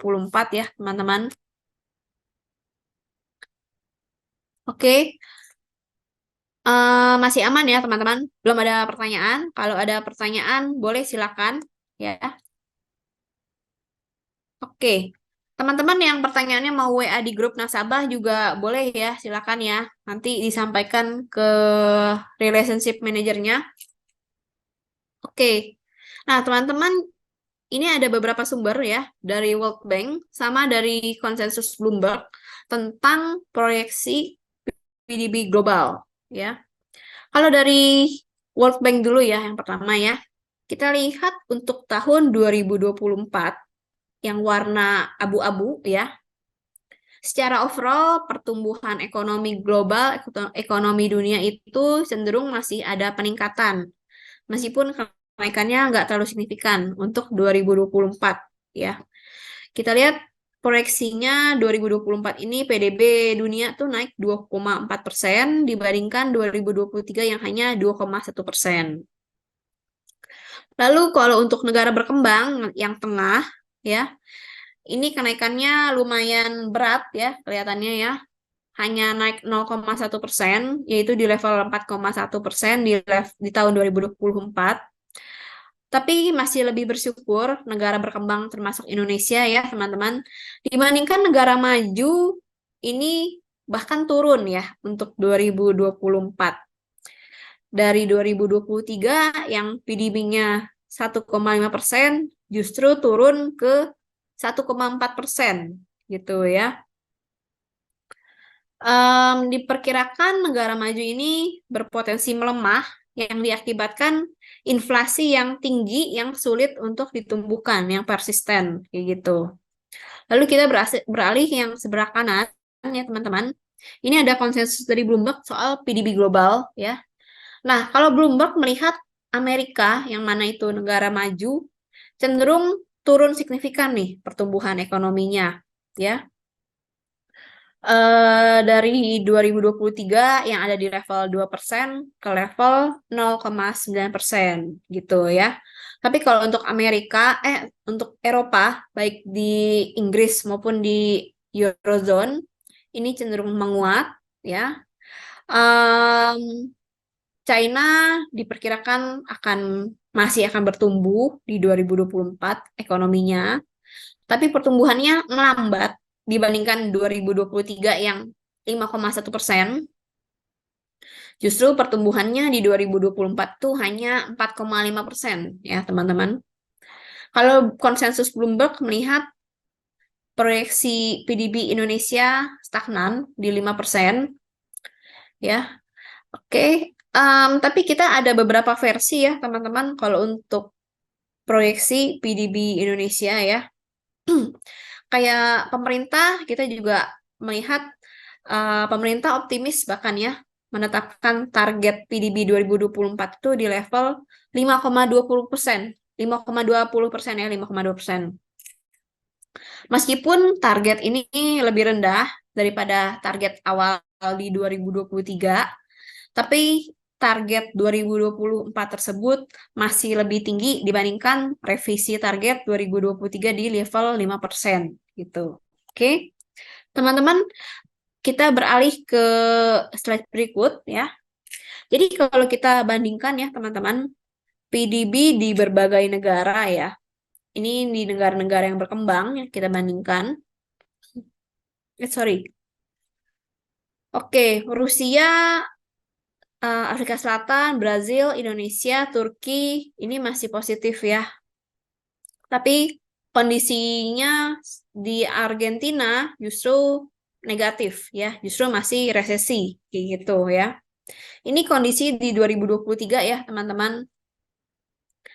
ya, teman-teman. Oke. Masih aman ya teman-teman, belum ada pertanyaan. Kalau ada pertanyaan boleh silakan ya. Oke, teman-teman yang pertanyaannya mau WA di grup nasabah juga boleh ya, silakan ya. Nanti disampaikan ke relationship manajernya. Oke, nah teman-teman ini ada beberapa sumber ya dari World Bank sama dari konsensus Bloomberg tentang proyeksi PDB global ya. Kalau dari World Bank dulu ya, yang pertama ya. Kita lihat untuk tahun 2024 yang warna abu-abu ya. Secara overall pertumbuhan ekonomi global, ekonomi dunia itu cenderung masih ada peningkatan. Meskipun kenaikannya nggak terlalu signifikan untuk 2024 ya. Kita lihat proyeksinya 2024 ini PDB dunia tuh naik 2,4% dibandingkan 2023 yang hanya 2,1%. Lalu kalau untuk negara berkembang yang tengah ya, ini kenaikannya lumayan berat ya kelihatannya ya. Hanya naik 0,1%, yaitu di level 4,1% di tahun 2024. Tapi masih lebih bersyukur negara berkembang termasuk Indonesia ya teman-teman. Dibandingkan negara maju, ini bahkan turun ya untuk 2024. Dari 2023 yang PDB-nya 1,5% justru turun ke 1,4% gitu ya. Diperkirakan negara maju ini berpotensi melemah yang diakibatkan inflasi yang tinggi yang sulit untuk ditumbuhkan, yang persisten kayak gitu. Lalu kita beralih yang sebelah kanan ya teman-teman. Ini ada konsensus dari Bloomberg soal PDB global ya. Nah, kalau Bloomberg melihat Amerika yang mana itu negara maju cenderung turun signifikan nih pertumbuhan ekonominya ya. Dari 2023 yang ada di level 2% ke level 0,9% gitu ya. Tapi kalau untuk untuk Eropa, baik di Inggris maupun di Eurozone, ini cenderung menguat ya. China diperkirakan masih akan bertumbuh di 2024 ekonominya, tapi pertumbuhannya melambat dibandingkan 2023 yang 5,1%. Justru pertumbuhannya di 2024 tuh hanya 4,5% ya teman-teman. Kalau konsensus Bloomberg melihat proyeksi PDB Indonesia stagnan di 5% ya. Oke, tapi kita ada beberapa versi ya teman-teman kalau untuk proyeksi PDB Indonesia ya. Kayak pemerintah kita juga melihat pemerintah optimis bahkan ya menetapkan target PDB 2024 itu di level 5,20%. 5,20% ya, 5,2%. Meskipun target ini lebih rendah daripada target awal di 2023, tapi target 2024 tersebut masih lebih tinggi dibandingkan revisi target 2023 di level 5% gitu. Oke. Teman-teman, kita beralih ke slide berikut ya. Jadi kalau kita bandingkan ya teman-teman, PDB di berbagai negara ya. Ini di negara-negara yang berkembang yang kita bandingkan. Sorry. Oke, Rusia, Afrika Selatan, Brazil, Indonesia, Turki, ini masih positif ya. Tapi kondisinya di Argentina justru negatif ya, justru masih resesi kayak gitu ya. Ini kondisi di 2023 ya, teman-teman.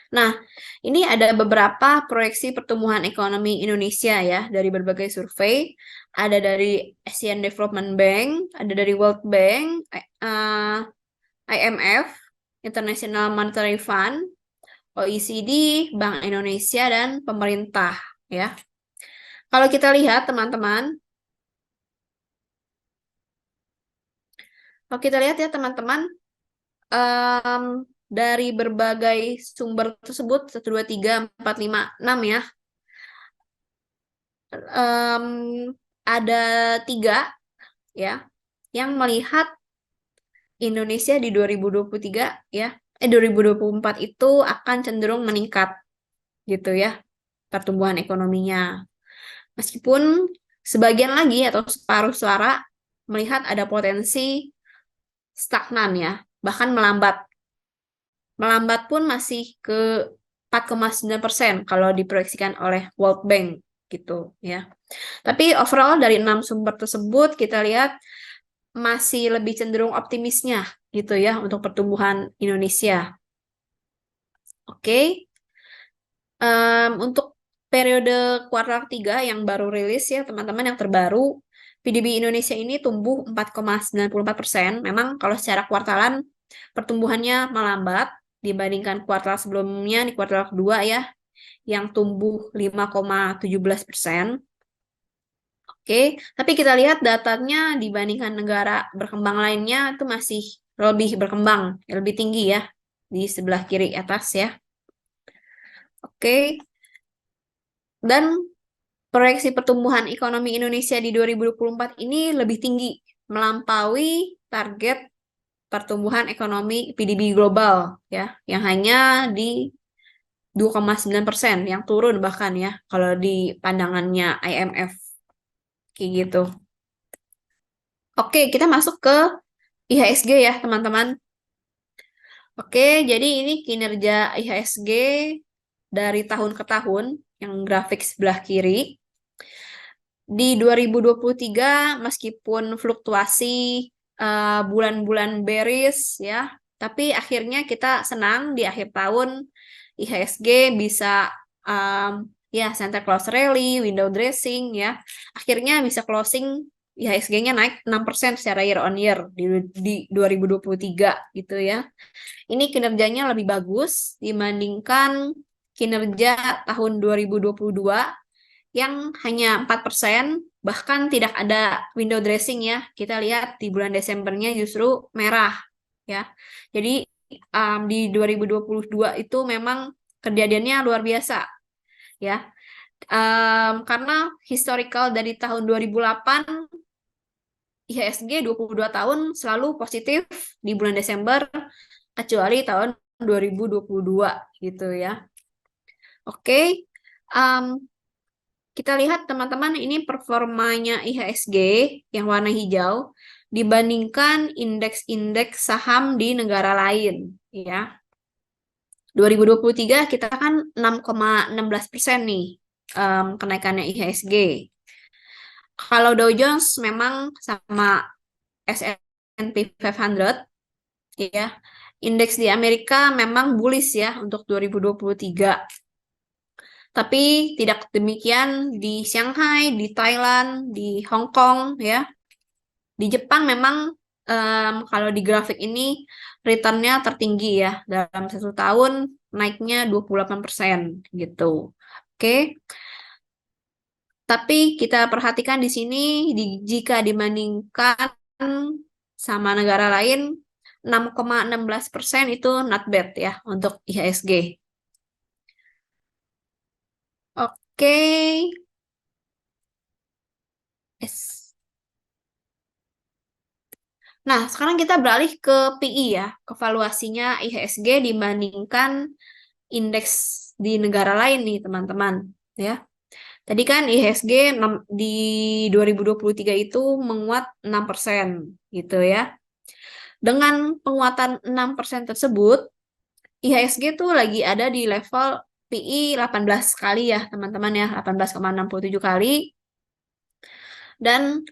Nah, ini ada beberapa proyeksi pertumbuhan ekonomi Indonesia ya dari berbagai survei. Ada dari Asian Development Bank, ada dari World Bank, IMF, International Monetary Fund, OECD, Bank Indonesia, dan pemerintah ya. Kalau kita lihat teman-teman, ya teman-teman, dari berbagai sumber tersebut 1, 2, 3, 4, 5, 6 ya, ada 3 ya yang melihat Indonesia di 2023 ya 2024 itu akan cenderung meningkat gitu ya pertumbuhan ekonominya. Meskipun sebagian lagi atau separuh suara melihat ada potensi stagnan ya, bahkan melambat. Melambat pun masih ke 4,9% kalau diproyeksikan oleh World Bank gitu ya. Tapi overall dari 6 sumber tersebut kita lihat masih lebih cenderung optimisnya gitu ya untuk pertumbuhan Indonesia. Oke. Untuk periode kuartal 3 yang baru rilis ya teman-teman yang terbaru, PDB Indonesia ini tumbuh 4,94%. Memang kalau secara kuartalan pertumbuhannya melambat dibandingkan kuartal sebelumnya di kuartal kedua ya yang tumbuh 5,17%. Oke, tapi kita lihat datanya dibandingkan negara berkembang lainnya itu masih lebih berkembang, lebih tinggi ya di sebelah kiri atas ya. Oke. Dan proyeksi pertumbuhan ekonomi Indonesia di 2024 ini lebih tinggi, melampaui target pertumbuhan ekonomi PDB global ya, yang hanya di 2,9%, yang turun bahkan ya kalau di pandangannya IMF kayak gitu. Oke, kita masuk ke IHSG ya, teman-teman. Oke, jadi ini kinerja IHSG dari tahun ke tahun, yang grafik sebelah kiri. Di 2023, meskipun fluktuasi bulan-bulan bearish ya, tapi akhirnya kita senang di akhir tahun IHSG bisa ya center close rally, window dressing ya. Akhirnya bisa closing IHSG-nya naik 6% secara year on year di 2023 gitu ya. Ini kinerjanya lebih bagus dibandingkan kinerja tahun 2022 yang hanya 4%, bahkan tidak ada window dressing ya. Kita lihat di bulan Desembernya justru merah ya. Jadi di 2022 itu memang kejadiannya luar biasa ya. Karena historical dari tahun 2008 IHSG 22 tahun selalu positif di bulan Desember kecuali tahun 2022 gitu ya. Oke. Kita lihat teman-teman ini performanya IHSG yang warna hijau dibandingkan indeks-indeks saham di negara lain ya. 2023 kita kan 6,16% nih kenaikannya IHSG. Kalau Dow Jones memang sama S&P 500 ya. Indeks di Amerika memang bullish ya untuk 2023. Tapi tidak demikian di Shanghai, di Thailand, di Hong Kong ya. Di Jepang memang kalau di grafik ini return-nya tertinggi ya. Dalam 1 tahun naiknya 28% gitu. Oke. Tapi kita perhatikan di sini jika dibandingkan sama negara lain 6,16% itu not bad ya untuk IHSG. Oke. Yes. Nah, sekarang kita beralih ke PI ya, ke valuasinya IHSG dibandingkan indeks di negara lain nih, teman-teman. Ya. Tadi kan IHSG di 2023 itu menguat 6% gitu ya. Dengan penguatan 6% tersebut, IHSG tuh lagi ada di level PI 18 kali ya, teman-teman ya, 18,67 kali. Dan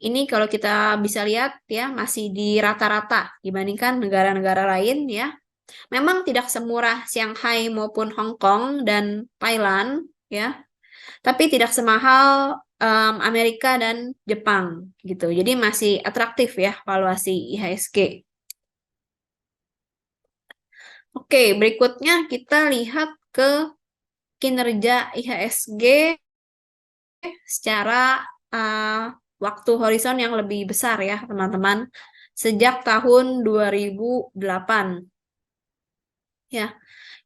ini kalau kita bisa lihat ya, masih di rata-rata dibandingkan negara-negara lain ya. Memang tidak semurah Shanghai maupun Hong Kong dan Thailand ya, tapi tidak semahal Amerika dan Jepang gitu. Jadi masih atraktif ya valuasi IHSG. Oke, berikutnya kita lihat ke kinerja IHSG secara waktu horizon yang lebih besar ya, teman-teman. Sejak tahun 2008. Ya,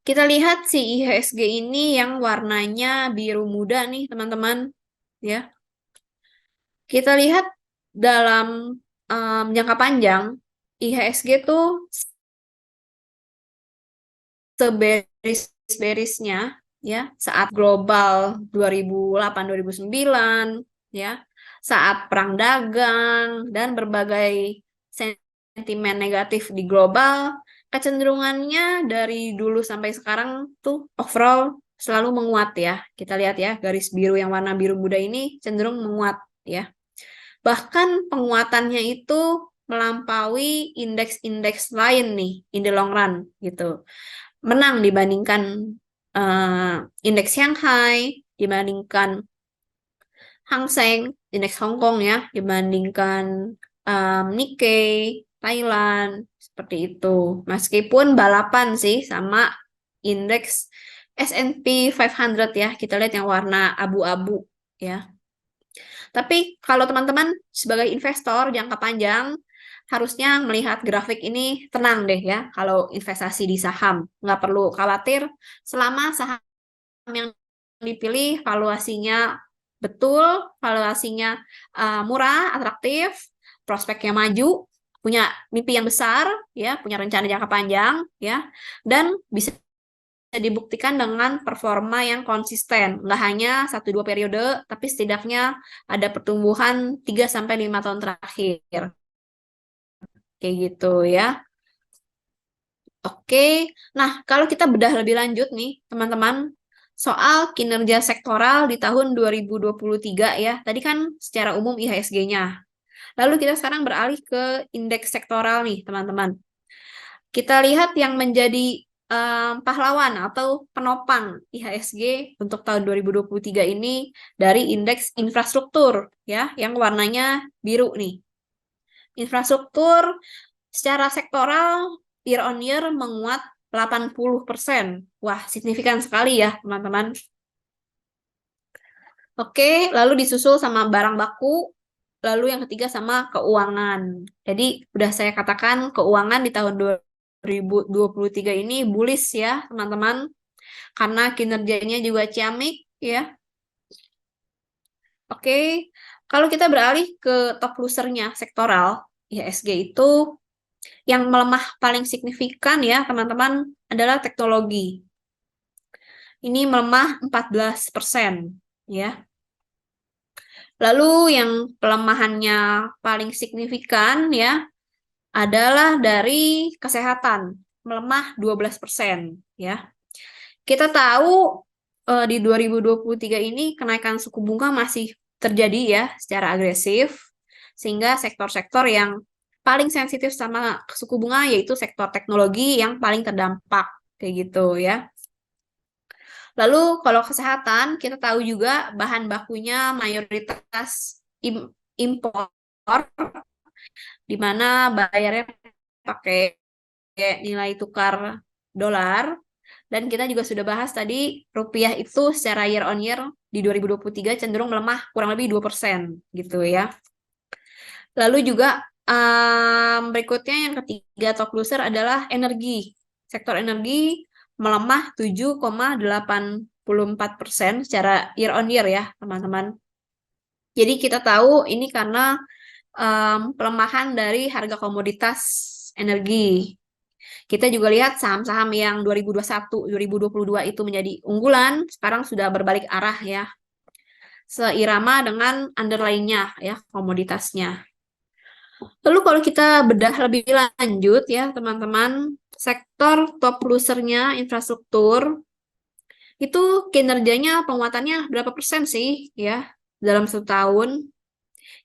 kita lihat si IHSG ini yang warnanya biru muda nih, teman-teman. Ya, kita lihat dalam jangka panjang, IHSG tuh seberis-berisnya ya saat global 2008-2009 ya, saat perang dagang dan berbagai sentimen negatif di global, kecenderungannya dari dulu sampai sekarang tuh overall selalu menguat ya. Kita lihat ya, garis biru yang warna biru muda ini cenderung menguat ya. Bahkan penguatannya itu melampaui indeks-indeks lain nih in the long run gitu. Menang dibandingkan indeks Shanghai, dibandingkan Hang Seng, indeks Hong Kong ya, dibandingkan Nikkei, Thailand, seperti itu. Meskipun balapan sih sama indeks S&P 500 ya, kita lihat yang warna abu-abu ya. Tapi kalau teman-teman sebagai investor jangka panjang, harusnya melihat grafik ini tenang deh ya, kalau investasi di saham. Nggak perlu khawatir selama saham yang dipilih valuasinya betul, valuasinya murah, atraktif, prospeknya maju, punya mimpi yang besar, ya, punya rencana jangka panjang, ya, dan bisa dibuktikan dengan performa yang konsisten. Nggak hanya 1-2 periode, tapi setidaknya ada pertumbuhan 3-5 tahun terakhir. Kayak gitu ya. Oke, nah kalau kita bedah lebih lanjut nih, teman-teman, soal kinerja sektoral di tahun 2023 ya. Tadi kan secara umum IHSG-nya. Lalu kita sekarang beralih ke indeks sektoral nih, teman-teman. Kita lihat yang menjadi pahlawan atau penopang IHSG untuk tahun 2023 ini dari indeks infrastruktur ya, yang warnanya biru nih. Infrastruktur secara sektoral year on year menguat 80%. Wah, signifikan sekali ya, teman-teman. Oke, lalu disusul sama barang baku, lalu yang ketiga sama keuangan. Jadi, udah saya katakan keuangan di tahun 2023 ini bullish ya, teman-teman. Karena kinerjanya juga ciamik ya. Oke, kalau kita beralih ke top losernya sektoral, IHSG itu yang melemah paling signifikan ya, teman-teman, adalah teknologi. Ini melemah 14% ya. Lalu yang pelemahannya paling signifikan ya adalah dari kesehatan, melemah 12% ya. Kita tahu di 2023 ini kenaikan suku bunga masih terjadi ya secara agresif, sehingga sektor-sektor yang paling sensitif sama suku bunga yaitu sektor teknologi yang paling terdampak kayak gitu ya. Lalu kalau kesehatan, kita tahu juga bahan bakunya mayoritas impor, di mana bayarnya pakai nilai tukar dolar. Dan kita juga sudah bahas tadi, rupiah itu secara year on year di 2023 cenderung melemah kurang lebih 2% gitu ya. Lalu juga berikutnya yang ketiga top loser adalah energi. Sektor energi melemah 7,84% secara year on year ya, teman-teman. Jadi kita tahu ini karena pelemahan dari harga komoditas energi. Kita juga lihat saham-saham yang 2021, 2022 itu menjadi unggulan, sekarang sudah berbalik arah ya, seirama dengan underlying-nya ya, komoditasnya. Lalu kalau kita bedah lebih lanjut ya teman-teman, sektor top losernya infrastruktur itu kinerjanya penguatannya berapa persen sih ya dalam 1 tahun?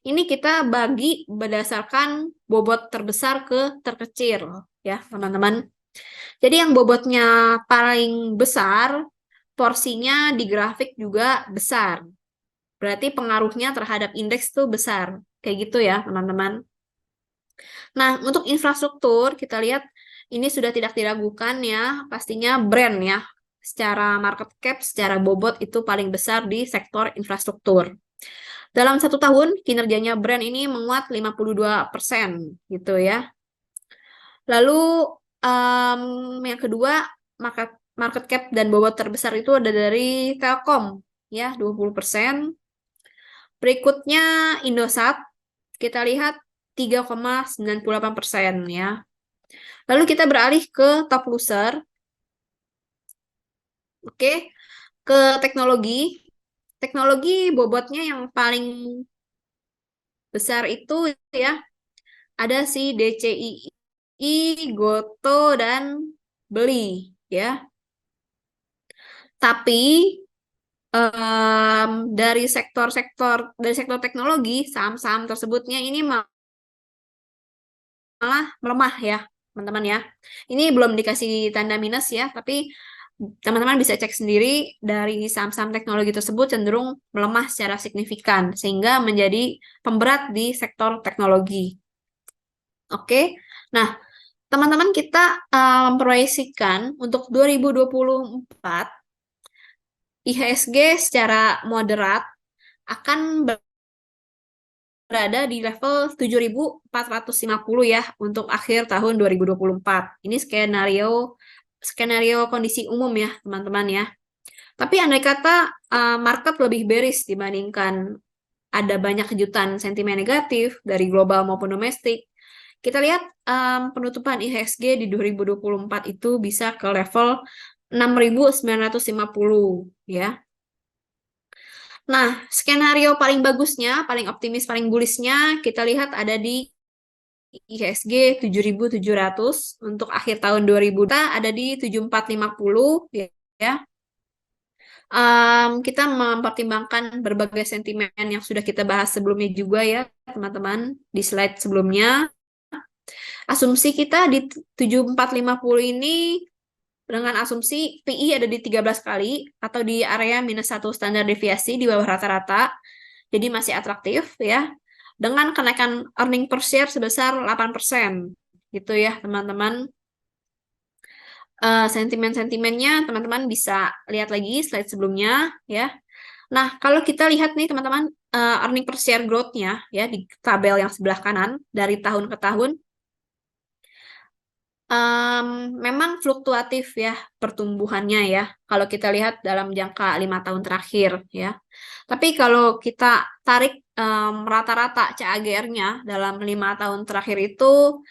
Ini kita bagi berdasarkan bobot terbesar ke terkecil ya teman-teman. Jadi yang bobotnya paling besar, porsinya di grafik juga besar. Berarti pengaruhnya terhadap indeks tuh besar. Kayak gitu ya teman-teman. Nah, untuk infrastruktur, kita lihat ini sudah tidak diragukan ya, pastinya brand ya. Secara market cap, secara bobot itu paling besar di sektor infrastruktur. Dalam 1 tahun, kinerjanya brand ini menguat 52% gitu ya. Lalu yang kedua, market, market cap dan bobot terbesar itu ada dari Telkom ya, 20%. Berikutnya Indosat, kita lihat 3,98% ya. Lalu kita beralih ke top loser, oke, ke teknologi. Teknologi bobotnya yang paling besar itu ya ada si DCII, Goto dan Beli ya. Tapi dari sektor teknologi saham-saham tersebutnya ini malah melemah ya, teman-teman ya. Ini belum dikasih tanda minus ya, tapi teman-teman bisa cek sendiri dari saham-saham teknologi tersebut cenderung melemah secara signifikan sehingga menjadi pemberat di sektor teknologi. Oke. Nah, teman-teman kita memproyeksikan untuk 2024 IHSG secara moderat akan berada di level 7.450 ya untuk akhir tahun 2024. Ini skenario kondisi umum ya, teman-teman ya. Tapi andai kata market lebih bearish dibandingkan ada banyak kejutan sentimen negatif dari global maupun domestik, kita lihat penutupan IHSG di 2024 itu bisa ke level 6.950 ya. Nah, skenario paling bagusnya, paling optimis, paling bullishnya kita lihat ada di IHSG 7.700 untuk akhir tahun 2000, kita ada di 7.450 ya. Kita mempertimbangkan berbagai sentimen yang sudah kita bahas sebelumnya juga ya, teman-teman, di slide sebelumnya. Asumsi kita di 7.450 ini dengan asumsi PI ada di 13 kali atau di area -1 standar deviasi di bawah rata-rata. Jadi masih atraktif ya. Dengan kenaikan earning per share sebesar 8% gitu ya, teman-teman. Sentimen-sentimennya teman-teman bisa lihat lagi slide sebelumnya ya. Nah, kalau kita lihat nih teman-teman earning per share growth-nya ya di tabel yang sebelah kanan dari tahun ke tahun memang fluktuatif ya pertumbuhannya ya. Kalau kita lihat dalam jangka 5 tahun terakhir ya. Tapi kalau kita tarik rata-rata CAGR-nya dalam 5 tahun terakhir itu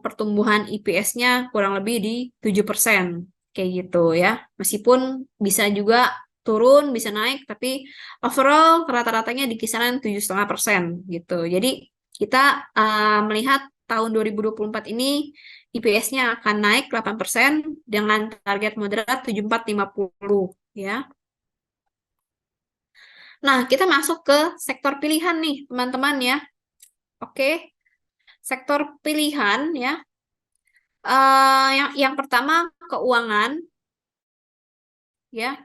pertumbuhan EPS-nya kurang lebih di 7% kayak gitu ya. Meskipun bisa juga turun, bisa naik, tapi overall rata-ratanya di kisaran 7,5% gitu. Jadi kita melihat tahun 2024 ini IPS-nya akan naik 8% dengan target moderat 7.450 ya. Nah, kita masuk ke sektor pilihan nih, teman-teman ya. Oke. Sektor pilihan ya. Yang pertama keuangan. ya.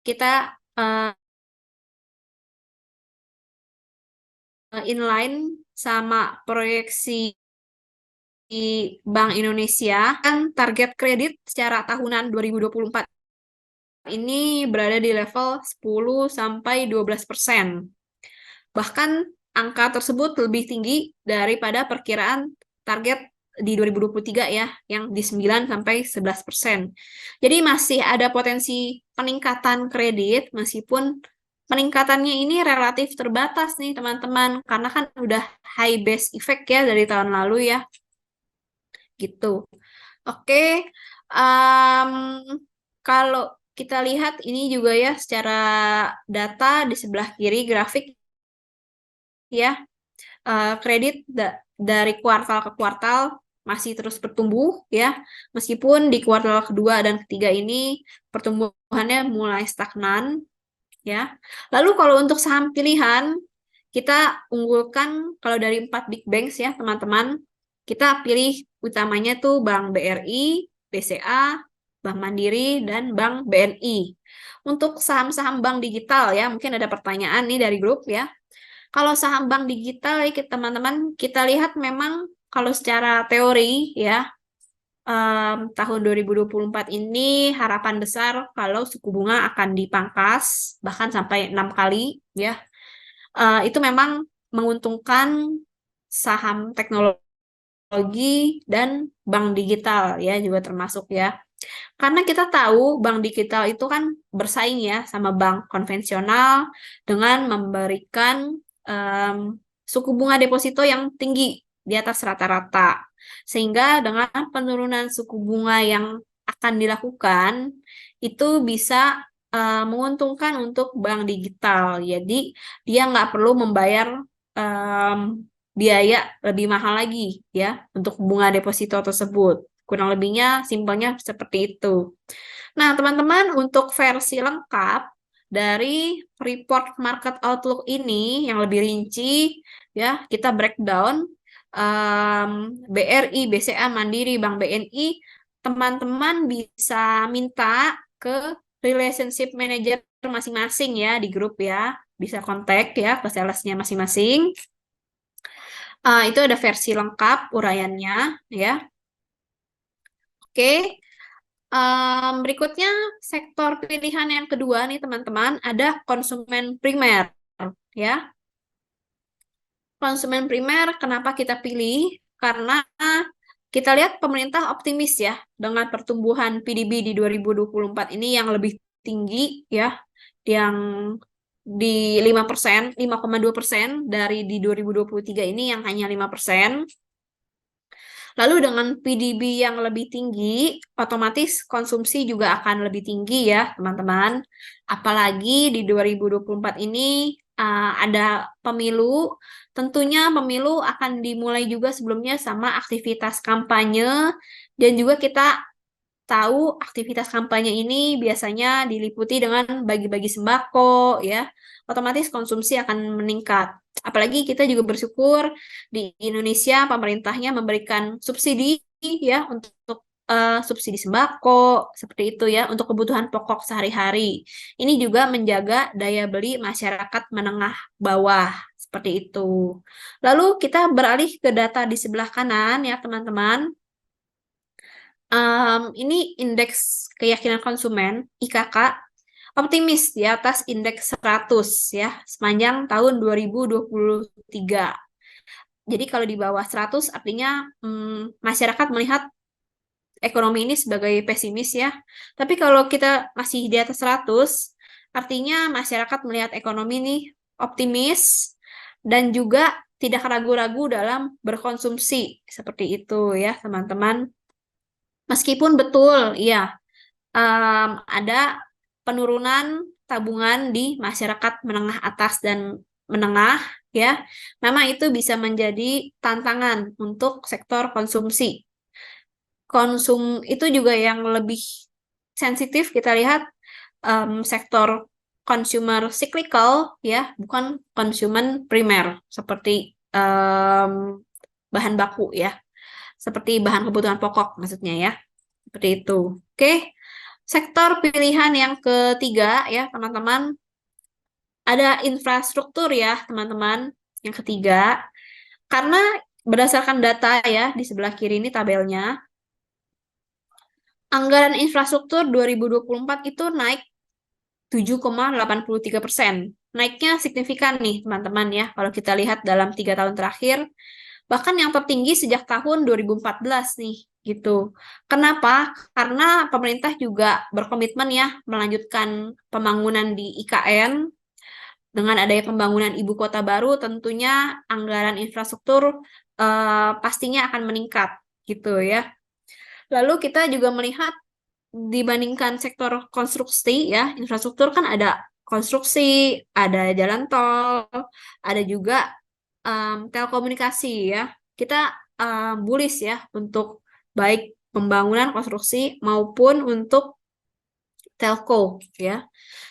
Kita inline sama proyeksi Bank Indonesia, kan target kredit secara tahunan 2024 ini berada di level 10 sampai 12%. Bahkan angka tersebut lebih tinggi daripada perkiraan target di 2023 ya, yang di 9 sampai 11%. Jadi masih ada potensi peningkatan kredit, meskipun peningkatannya ini relatif terbatas nih teman-teman, karena kan udah high base effect ya dari tahun lalu ya, gitu. Oke, um, kalau kita lihat ini juga ya secara data di sebelah kiri grafik ya, kredit dari kuartal ke kuartal masih terus bertumbuh ya, meskipun di kuartal kedua dan ketiga ini pertumbuhannya mulai stagnan ya. Lalu kalau untuk saham pilihan, kita unggulkan kalau dari 4 big banks ya teman-teman, kita pilih utamanya tuh Bank BRI, BCA, Bank Mandiri, dan Bank BNI. Untuk saham-saham bank digital ya, mungkin ada pertanyaan nih dari grup ya. Kalau saham bank digital ya teman-teman, kita lihat memang kalau secara teori ya, tahun 2024 ini harapan besar kalau suku bunga akan dipangkas bahkan sampai 6 kali ya. Itu memang menguntungkan saham teknologi dan bank digital ya juga termasuk ya. Karena kita tahu bank digital itu kan bersaing ya sama bank konvensional dengan memberikan em, suku bunga deposito yang tinggi di atas rata-rata. Sehingga dengan penurunan suku bunga yang akan dilakukan itu bisa menguntungkan untuk bank digital. Jadi dia nggak perlu membayar em, biaya lebih mahal lagi ya untuk bunga deposito tersebut. Kurang lebihnya simpelnya seperti itu. Nah, teman-teman, untuk versi lengkap dari report market outlook ini yang lebih rinci ya, kita breakdown BRI, BCA, Mandiri, Bank BNI, teman-teman bisa minta ke relationship manager masing-masing ya di grup ya, bisa kontak ya ke salesnya masing-masing. Itu ada versi lengkap uraiannya ya. Oke. Berikutnya sektor pilihan yang kedua nih teman-teman, ada konsumen primer ya. Konsumen primer kenapa kita pilih? Karena kita lihat pemerintah optimis ya dengan pertumbuhan PDB di 2024 ini yang lebih tinggi ya, yang di 5%, 5,2% dari di 2023 ini yang hanya 5%. Lalu dengan PDB yang lebih tinggi, otomatis konsumsi juga akan lebih tinggi ya, teman-teman. Apalagi di 2024 ini ada pemilu. Tentunya pemilu akan dimulai juga sebelumnya sama aktivitas kampanye, dan juga kita tahu aktivitas kampanye ini biasanya diliputi dengan bagi-bagi sembako ya, otomatis konsumsi akan meningkat. Apalagi kita juga bersyukur di Indonesia pemerintahnya memberikan subsidi ya untuk subsidi sembako seperti itu ya untuk kebutuhan pokok sehari-hari. Ini juga menjaga daya beli masyarakat menengah bawah seperti itu. Lalu kita beralih ke data di sebelah kanan ya teman-teman. Ini indeks keyakinan konsumen IKK optimis di atas indeks 100 ya sepanjang tahun 2023. Jadi kalau di bawah 100 artinya masyarakat melihat ekonomi ini sebagai pesimis ya. Tapi kalau kita masih di atas 100 artinya masyarakat melihat ekonomi ini optimis dan juga tidak ragu-ragu dalam berkonsumsi seperti itu ya teman-teman. Meskipun betul, ya, ada penurunan tabungan di masyarakat menengah atas dan menengah, ya, memang itu bisa menjadi tantangan untuk sektor konsumsi. Konsum itu juga yang lebih sensitif kita lihat sektor consumer cyclical, ya, bukan konsumen primer seperti bahan baku, ya, seperti bahan kebutuhan pokok maksudnya ya. Seperti itu. Oke. Sektor pilihan yang ketiga ya, teman-teman, ada infrastruktur ya, teman-teman. Yang ketiga, karena berdasarkan data ya, di sebelah kiri ini tabelnya, anggaran infrastruktur 2024 itu naik 7,83%. Naiknya signifikan nih, teman-teman ya, kalau kita lihat dalam 3 tahun terakhir, bahkan yang tertinggi sejak tahun 2014 nih, gitu. Kenapa? Karena pemerintah juga berkomitmen ya melanjutkan pembangunan di IKN. Dengan adanya pembangunan ibu kota baru, tentunya anggaran infrastruktur pastinya akan meningkat, gitu ya. Lalu kita juga melihat dibandingkan sektor konstruksi ya, infrastruktur kan ada konstruksi, ada jalan tol, ada juga telekomunikasi ya. Kita bullish ya untuk baik pembangunan konstruksi maupun untuk telco ya.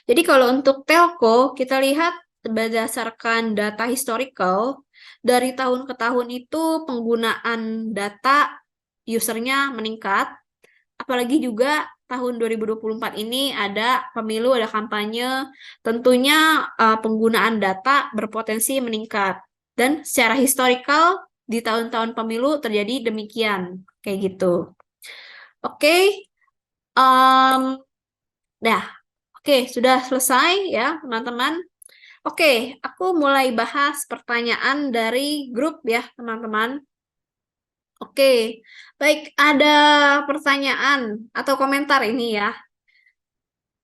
Jadi kalau untuk telco kita lihat berdasarkan data historical dari tahun ke tahun itu penggunaan data usernya meningkat. Apalagi juga tahun 2024 ini ada pemilu, ada kampanye, tentunya penggunaan data berpotensi meningkat. Dan secara historical di tahun-tahun pemilu terjadi demikian, kayak gitu. Oke, em, dah. Oke, sudah selesai ya, teman-teman. Oke, aku mulai bahas pertanyaan dari grup ya, teman-teman. Oke, baik, ada pertanyaan atau komentar ini ya.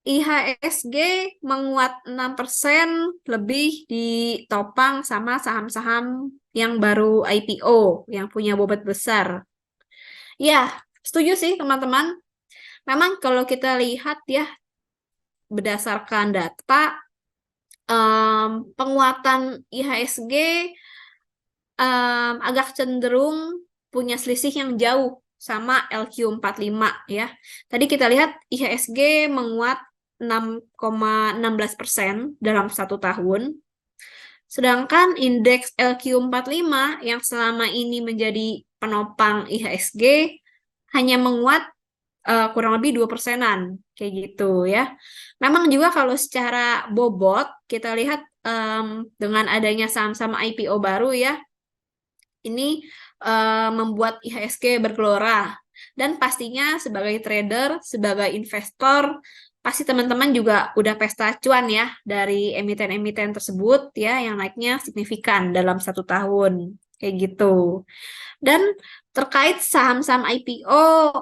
IHSG menguat 6% lebih ditopang sama saham-saham yang baru IPO, yang punya bobot besar. Ya, setuju sih teman-teman. Memang kalau kita lihat ya, berdasarkan data, penguatan IHSG agak cenderung punya selisih yang jauh sama LQ45 ya. Tadi kita lihat IHSG menguat 6,16% dalam 1 tahun. Sedangkan indeks LQ45 yang selama ini menjadi penopang IHSG hanya menguat kurang lebih 2%-an, kayak gitu ya. Memang juga kalau secara bobot kita lihat dengan adanya saham-saham IPO baru ya, ini membuat IHSG bergelora. Dan pastinya sebagai trader, sebagai investor, pasti teman-teman juga udah pesta cuan ya dari emiten-emiten tersebut ya yang naiknya signifikan dalam 1 tahun. Kayak gitu. Dan terkait saham-saham IPO,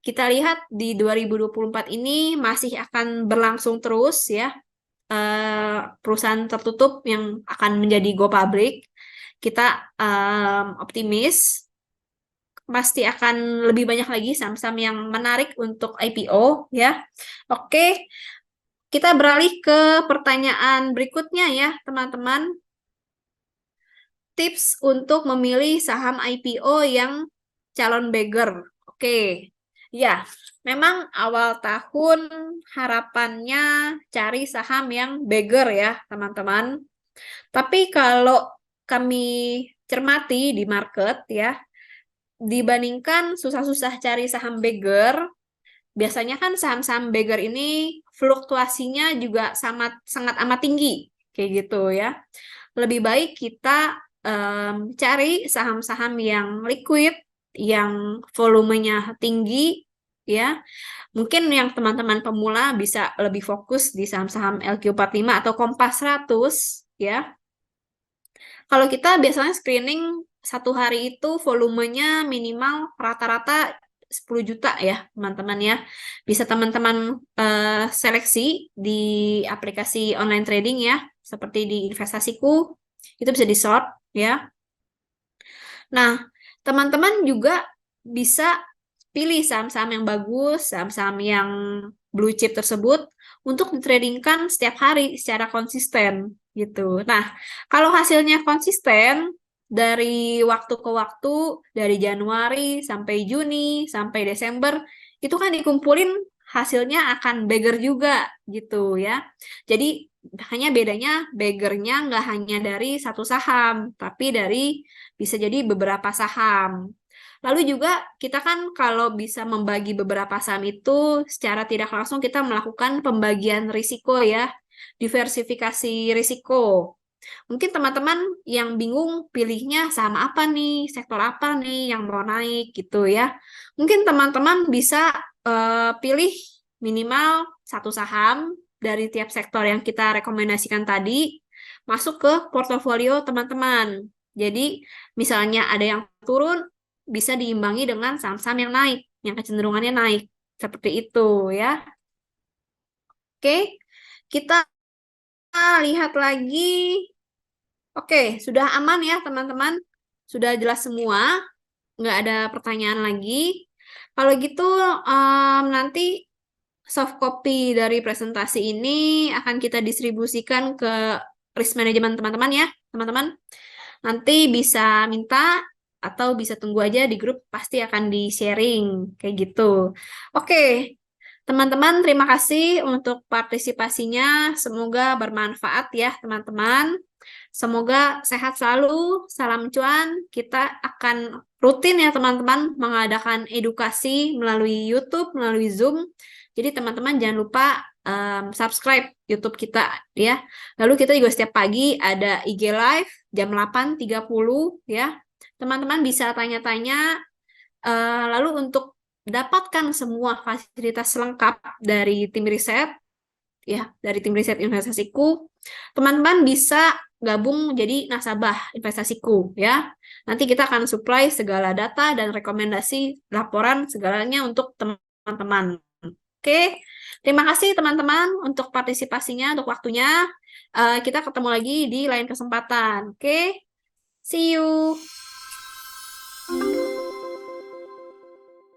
kita lihat di 2024 ini masih akan berlangsung terus ya. Perusahaan tertutup yang akan menjadi go public. Kita optimis pasti akan lebih banyak lagi saham-saham yang menarik untuk IPO ya. Oke, kita beralih ke pertanyaan berikutnya ya, teman-teman. Tips untuk memilih saham IPO yang calon beggar. Oke. Ya, memang awal tahun harapannya cari saham yang beggar ya, teman-teman. Tapi kalau kami cermati di market ya, dibandingkan susah-susah cari saham beggar, biasanya kan saham-saham beggar ini fluktuasinya juga sangat amat tinggi, kayak gitu ya. Lebih baik kita cari saham-saham yang liquid, yang volumenya tinggi, ya. Mungkin yang teman-teman pemula bisa lebih fokus di saham-saham LQ45 atau Kompas 100, ya. Kalau kita biasanya screening 1 hari itu volumenya minimal rata-rata 10 juta ya, teman-teman ya. Bisa teman-teman seleksi di aplikasi online trading ya, seperti di investasiku, itu bisa di-sort ya. Nah, teman-teman juga bisa pilih saham-saham yang bagus, saham-saham yang blue chip tersebut untuk ditradingkan setiap hari secara konsisten gitu. Nah, kalau hasilnya konsisten dari waktu ke waktu, dari Januari sampai Juni sampai Desember, itu kan dikumpulin hasilnya akan beggar juga gitu ya. Jadi hanya bedanya beggarnya nggak hanya dari satu saham, tapi dari bisa jadi beberapa saham. Lalu juga kita kan kalau bisa membagi beberapa saham itu secara tidak langsung kita melakukan pembagian risiko ya, diversifikasi risiko. Mungkin teman-teman yang bingung pilihnya saham apa nih, sektor apa nih yang mau naik gitu ya. Mungkin teman-teman bisa pilih minimal satu saham dari tiap sektor yang kita rekomendasikan tadi masuk ke portofolio teman-teman. Jadi misalnya ada yang turun bisa diimbangi dengan saham-saham yang naik, yang kecenderungannya naik. Seperti itu ya. Oke, kita lihat lagi. Oke, sudah aman ya teman-teman? Sudah jelas semua? Nggak ada pertanyaan lagi? Kalau gitu nanti soft copy dari presentasi ini akan kita distribusikan ke risk management teman-teman ya, teman-teman. Nanti bisa minta atau bisa tunggu aja di grup, pasti akan di-sharing kayak gitu. Oke, teman-teman, terima kasih untuk partisipasinya. Semoga bermanfaat ya, teman-teman. Semoga sehat selalu, salam cuan. Kita akan rutin ya teman-teman mengadakan edukasi melalui YouTube, melalui Zoom. Jadi teman-teman jangan lupa subscribe YouTube kita ya. Lalu kita juga setiap pagi ada IG Live jam 8.30 ya. Teman-teman bisa tanya-tanya. Lalu untuk dapatkan semua fasilitas lengkap dari tim riset, ya dari tim riset investasiku, teman-teman bisa gabung jadi nasabah investasiku ya. Nanti kita akan supply segala data dan rekomendasi laporan segalanya untuk teman-teman. Oke, terima kasih teman-teman untuk partisipasinya, untuk waktunya. Kita ketemu lagi di lain kesempatan. Oke, see you.